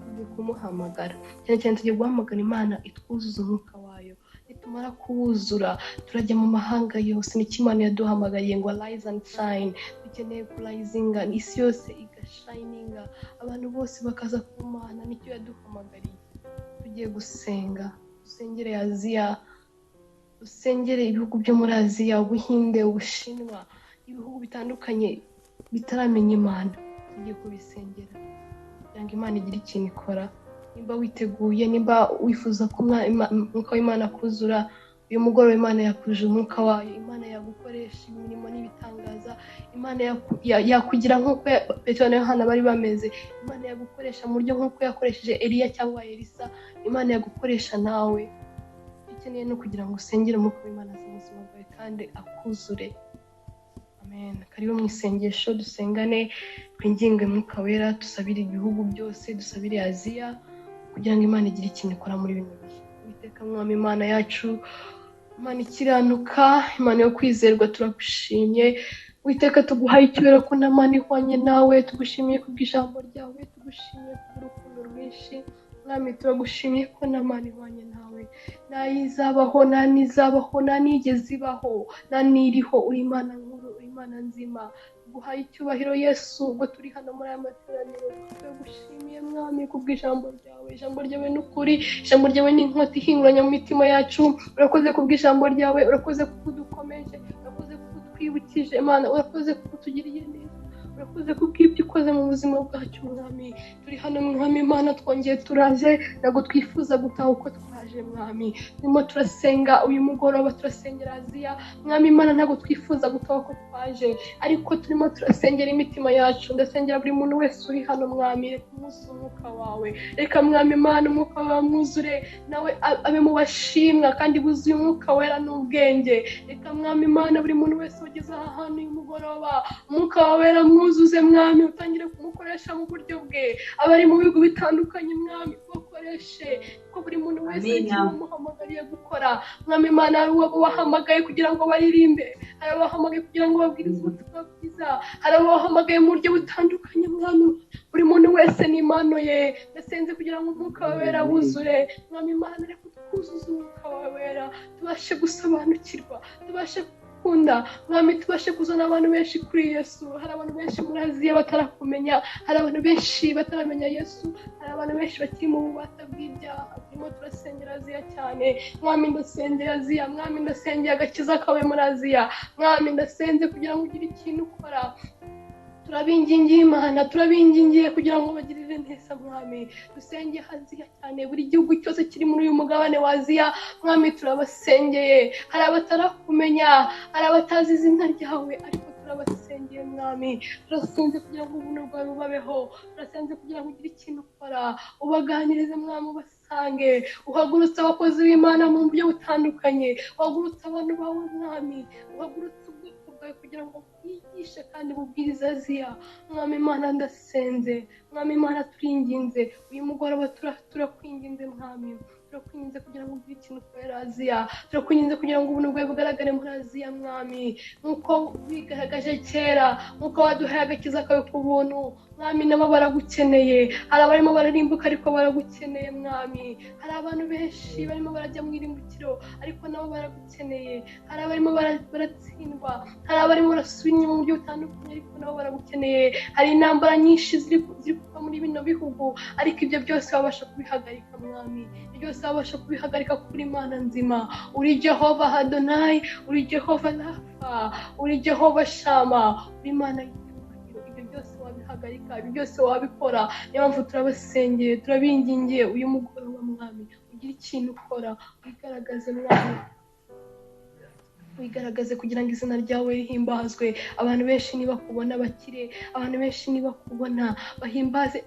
tugiye kumuhamagara, cyane cyane tugiye guhamagara Imana itwuzuza umwuka wayo. Nitumara kuwuzura turajya mu mahanga yose. Nicyo Imana yaduhamagariye ngo rise and shine. Dukeneye kurayizinga, isi yose igashininga, abantu bose bakaza ku Mana. Nicyo yaduhamagariye. Tugiye gusenga, dusengere Aziya, dusengere ibihugu byo muri Aziya, Ubuhinde, Ubushinwa, ibihugu bitandukanye bitaramenya Imana. Tugiye kubisengera kugira ngo Imana igire ikintu ikora. Nimba witeguye, nimba wifuza ko umwuka w'Imana kuzura, uyu mugoroba Imana yakuje umwuka wayo. Imana yagukoresha imirimo n'ibitangaza. Imana yakugira nk'uko Petero na Yohana bari bameze. Imana yagukoresha mu buryo nk'uko yakoresheje Eliya cyangwa Elisa. Imana yagukoresha nawe. Ukeneye no kugira ngo usengere umwuka w'Imana mu buzima bwawe kandi akuzure. Amen. Karibu mu isengesho, dusengane, twinginge Mwuka Wera, dusabire ibihugu byose, dusabire Aziya kugira ngo Imana igire ikintu ikora muri bino bihe. Uwiteka Mwami Imana yacu, Imana ikiranuka, Imana yo kwizerwa, turagushimye. Uwiteka tuguhaye icyubahiro ko nta mana ihwanye nawe. Tugushimiye kubw'ijambo ryawe, tugushimiye kubw'urukundo rwinshi. Mwami turagushimiye ko nta mana ihwanye nawe, nta yizabaho, nta nizabaho, nta nigeze ibaho, nta niriho. Uri Imana nkuru, uri Imana nzima. Tuguhaye icyubahiro Yesu, ubwo turi hano muri aya materaniro. Turagushimiye Mwami kubw'ijambo ryawe. Ijambo ryawe ni ukuri, ijambo ryawe ni inkota ihinguranya mu mitima yacu. Urakoze kubw'ijambo ryawe, urakoze kuko udukomeje, urakoze kuko utwibukije Imana, urakoze kuko utugiriye neza, urakoze kuko ibyo ukoze mu buzima bwacu Mwami. Turi hano Mwami Imana, twongeye turaje, ntabwo twifuza gutaha uko twaje Mwami. Turimo turasenga uyu mugoroba, turasengera Aziya Mwami Imana, ntabwo twifuza gutaha uko twaje, ariko turimo turasengera imitima yacu. Ndasengera buri muntu wese uri hano Mwami, reka umwuzuze umwuka wawe, reka Mwami Imana umwuka wawe mwuzure, nawe abe mu bashimwa kandi buzuye umwuka wera n'ubwenge. Reka Mwami Imana buri muntu wese ugeze aha hantu uyu mugoroba, umwuka wawe wera mwuzuze Mwami, utangire kumukoresha mu buryo bwe. Abari mu bihugu bitandukanye Mwami, ubakoreshe ko buri muntu wese wamuhamagariye gukora. Mwami Imana, hari uwo wahamagaye kugira ngo baririmbe, hari abahamagaye kugira ngo babwirize ubutumwa bwiza, hari abahamagaye mu buryo butandukanye Mwami. Buri muntu wese n'impano ye. Ndasenze kugira ngo umwuka wawe wera wuzure Mwami Imana, reka twuzuze umwuka wawe wera, tubashe gusobanukirwa, tubashe kunda Mwami, tubashe kuzana abantu benshi kuri Yesu. Hari abantu benshi muri Aziya batarakumenya, hari abantu benshi bataramenya Yesu, hari abantu benshi bakiri mu bubata bw'ibyaha. Turimo turasengera Aziya cyane Mwami, ndasengera Aziya Mwami, ndasengera agakiza kawe muri Aziya Mwami, ndasenze kugira ngo ugire ikintu ukora. Turabingingiye Imana, turabingingiye kugira ngo bagirire neza Mwami. Dusenge Aziya cyane, buri gihugu cyose kiri muri uyu mugabane wa Aziya Mwami, turabasengeye. Hari abatarakumenya, hari abatazi izina ryawe, ariko turabasengeye Mwami. Turasenze kugira ngo ubuntu bwawe bubabeho, turasenze kugira ngo ugire ikintu ukora, ubaganirize Mwami, ubasange, uhagurutse abakozi b'Imana mu buryo butandukanye, uhagurutse abantu bawe Mwami, uhagurutse kugira ngo bigishe kandi bubwirize Aziya Mwami Imana. Ndasenze Mwami Imana, turinginze uyu mugoroba, turakwinginze Mwami, turakwinginze kugira ngo ugire ikintu ukora Aziya, turakwinginze kugira ngo ubuntu bwawe bugaragare muri Aziya Mwami, nk'uko wigaragaje kera, nk'uko waduhaye agakiza kawe ku buntu Mwami. Nabo baragukeneye, hari abarimo bararimbuka ariko baragukeneye Mwami. Hari abantu benshi barimo barajya mu irimbukiro ariko nabo baragukeneye, hari abarimo baratsindwa, hari abarimo barasubira inyuma mu buryo butandukanye ariko nabo baragukeneye. Hari intambara nyinshi ziri kuva muri bino bihugu, ariko ibyo byose wabasha kubihagarika Mwami. mwami byose wabasha kubihagarika kuri Imana nzima. Uri Jehova Adonai, uri Jehova Rafa, uri Jehova Shama, uri Imana y'icyubahiro. Ibyo byose wabihagarika, ibyo byose wabikora. Niyo mpamvu turabasengeye, turabingingiye uyu mugoroba mwami, ugira ikintu ukora, wigaragaze mwami, wigaragaze kugira ngo izina ryawe rihimbazwe. Abantu benshi nibakubona bakire, abantu benshi nibakubona bahimbaze,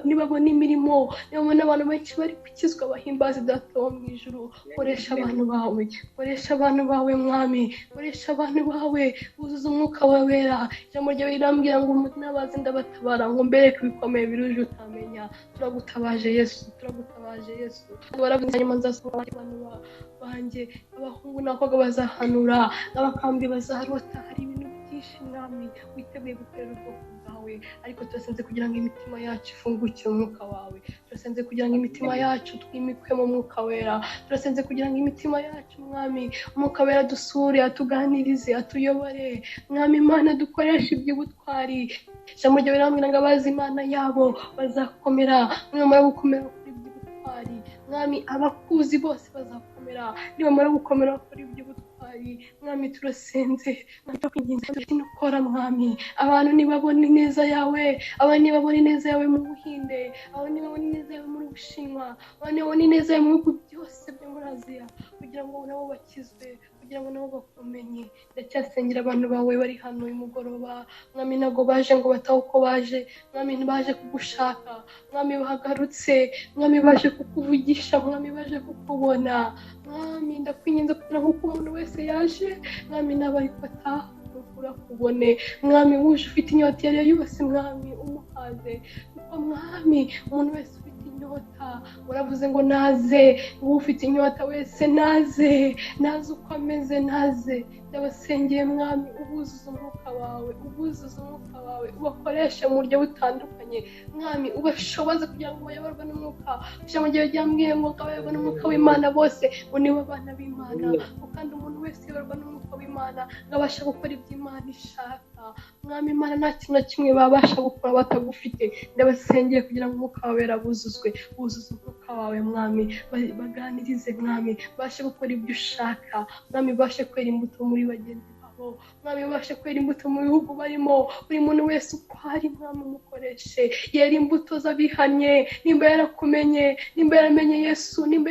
nibabona imirimo, nibabona abantu benshi bari gukizwa bahimbaze Data wo mu ijuru. Koresha abantu bawe, koresha abantu bawe mwami, koresha abantu bawe, wuzuza umwuka wawe wera. Ijambo ryawe rirambwira ngo nabaze ndabatabara, ngo mbereke ibikomeye biruje utamenya. Turagutabaje Yesu, turagutabaje Yesu. Baravuze nyuma nzasohora abantu banjye, abahungu n'abakobwa bazahanura, n'abakambi bazarota. Hari ibintu byinshi mwami witeguye gukorera ubwoko bwawe, ariko turasenze kugira ngo imitima yacu ifungukire umwuka wawe. Turasenze kugira ngo imitima yacu twimikwe mu mwuka wera. Turasenze kugira ngo imitima yacu mwami, umwuka wera dusure, atuganirize, atuyobore mwami. Imana dukoresha iby'ubutwari. Ijambo ryawe rirambwira ngo abazi Imana yabo bazakomera. Nibamara gukomera kuri iby'ubutwari mwami, abakuzi bose bazakomera nibamara gukomera kuri iby'ubutwari mwami. Turasenze ukora mwami, abantu nibabona ineza yawe, abantu nibabona ineza yawe mu Buhinde, abantu nibabona ineza yawe muri Bushinwa, abantu nibabona ineza yawe mu bihugu byose byo muri Aziya, kugira ngo nabo bakizwe, kugira ngo nabo bakumenye. Ndacyasengera abantu bawe bari hano uyu mugoroba mwami, ntabwo baje ngo batahe uko baje mwami, ntibaje kugushaka mwami, bahagarutse mwami, baje kukuvugisha mwami, baje kukubona mwami. Ndakwinginze kugira ngo uko umuntu wese yaje mwami, n'abari bataha urakubone mwami. Wuje ufite inyota iyo ari yo yose mwami, umuhaze, kuko mwami umuntu wese ufite inyota uravuze ngo naze, uwo ufite inyota wese naze, naze uko ameze naze. Ndabasengeye mwami, ubuzuza umwuka wawe, ubuzuza umwuka wawe, ubakoreshe mu buryo butandukanye mwami, ubashoboze kugira ngo bayoborwe n'umwuka. Ijambo ryawe ryambwiye ngo abayoborwa n'umwuka w'Imana bose ngo nibo abana b'Imana, kandi umuntu wese uyoborwa n'umwuka w'Imana ngo abasha gukora ibyo Imana ishaka mwami. Imana nta kintu na kimwe babasha gukora batagufite. Ndabasengeye kugira ngo umwuka wawe buzuzwe, buzuza umwuka wawe mwami, baganirize mwami, bashe gukora ibyo ushaka mwami, bashe kwera imbuto muri bagenzi babo mwami, bashe kwera imbuto mu bihugu barimo. Buri muntu wese uko ari mwami, umukoreshe yera imbuto z'abihanye. Nimba yarakumenye, nimba yaramenye Yesu, nimba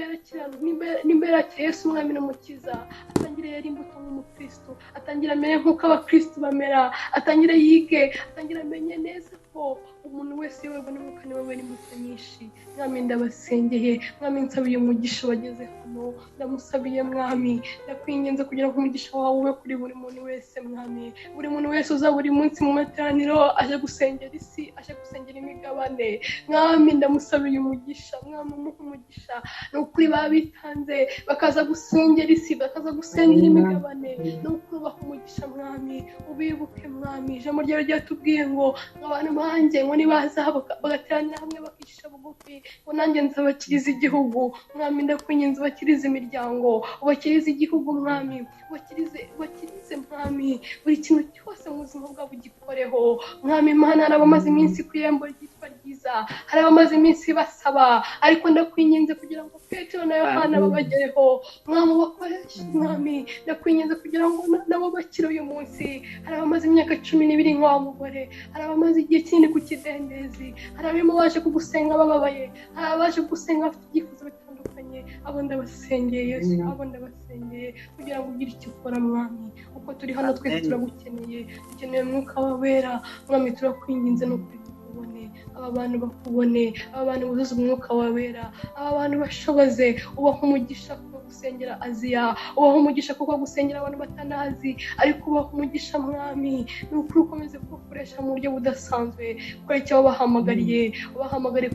yarakiriye Yesu mwami n'umukiza, atangire yera imbuto nk'umukristo, atangire amenye nk'uko abakristo bamera, atangire yige, atangire amenye neza ko umuntu wese yoborwa n'umwuka niwe wera imbuto nyinshi mwami. Ndabasengeye mwami, nsabiye umugisha wageze hano, ndamusabiye mwami, ndakwinginze kugira ngo umugisha wawe ube kuri buri muntu wese mwami. Buri muntu wese uza buri munsi mu materaniro aje gusengera isi, aje gusengera imigabane mwami, ndamusabiye umugisha mwami, umuha umugisha. Ni ukuri babitanze bakaza gusengera isi, bakaza gusengera imigabane, ni ukuri ubaha umugisha mwami, ubibuke mwami. Ijambo ryawe ryatubwiye ngo abantu banjye ngo nibaza bagateranira hamwe bakishisha bugufi, ngo nanjye nzabakiriza igihugu mwami. Ndakwinginze ubakirize imiryango, ubakirize igihugu mwami, ubakirize mwami, buri kintu cyose mu buzima bwabo ugikoreho mwami. Imana, hari abamaze iminsi ku irembo ryitwa ryiza, hari abamaze iminsi basaba, ariko ndakwinginze kugira ngo Petero na Yohana babagereho mwami, ubakoreshe mwami. Ndakwinginze kugira ngo nabo bakire uyu munsi. Hari abamaze imyaka 12 nk'uwa mugore, hari abamaze igihe kinini ku kidendezi, hari abimo baje kugusenga bababaye, hari abaje kugusenga bafite ibyifuzo bitandukanye. Abo ndabasengeye Yesu, abo ndabasengeye kugira ngo ugire icyo ukora mwami. Uko turi hano twese turagukeneye, dukeneye umwuka wawe wera mwami. Turakwinginze no kubone aba bantu bakubone, aba bantu buzuza umwuka wawe wera, aba bantu bashoboze. Ubaha umugisha kuko gusengera Aziya, ubaha umugisha kuko gusengera abantu batanazi, ariko ubaha umugisha mwami. Ni ukuri ukomeze kubakoresha mu buryo budasanzwe, kuko icyo wabahamagariye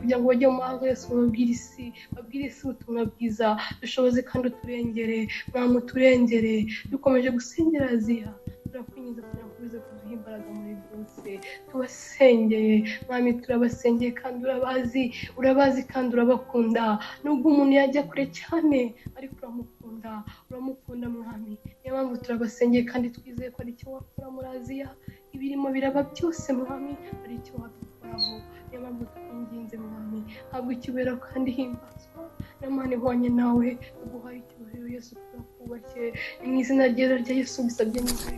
kugira ngo bajye mu mahanga yose babwire isi ubutumwa bwiza. Dushoboze kandi uturengere mwami, uturengere. Dukomeje gusengera Aziya, turakwinjiza kugira ngo uze kuduha imbaraga muri byose. Tubasengeye mwami, turabasengeye kandi urabazi kandi urabakunda. Nubwo umuntu yajya kure cyane, ariko uramukunda mwami. Niyo mpamvu turabasengeye kandi twizeye ko ari icyo wakora muri Aziya. Ibirimo biraba byose mwami, ari icyo wabikoraho. Niyo mpamvu twinginze mwami, habwa icyubahiro kandi himbazwa. Imana ihwanye nawe, aguhaye icyubahiro Yesu, turakubashye mu izina rya Yesu mbisabye neza.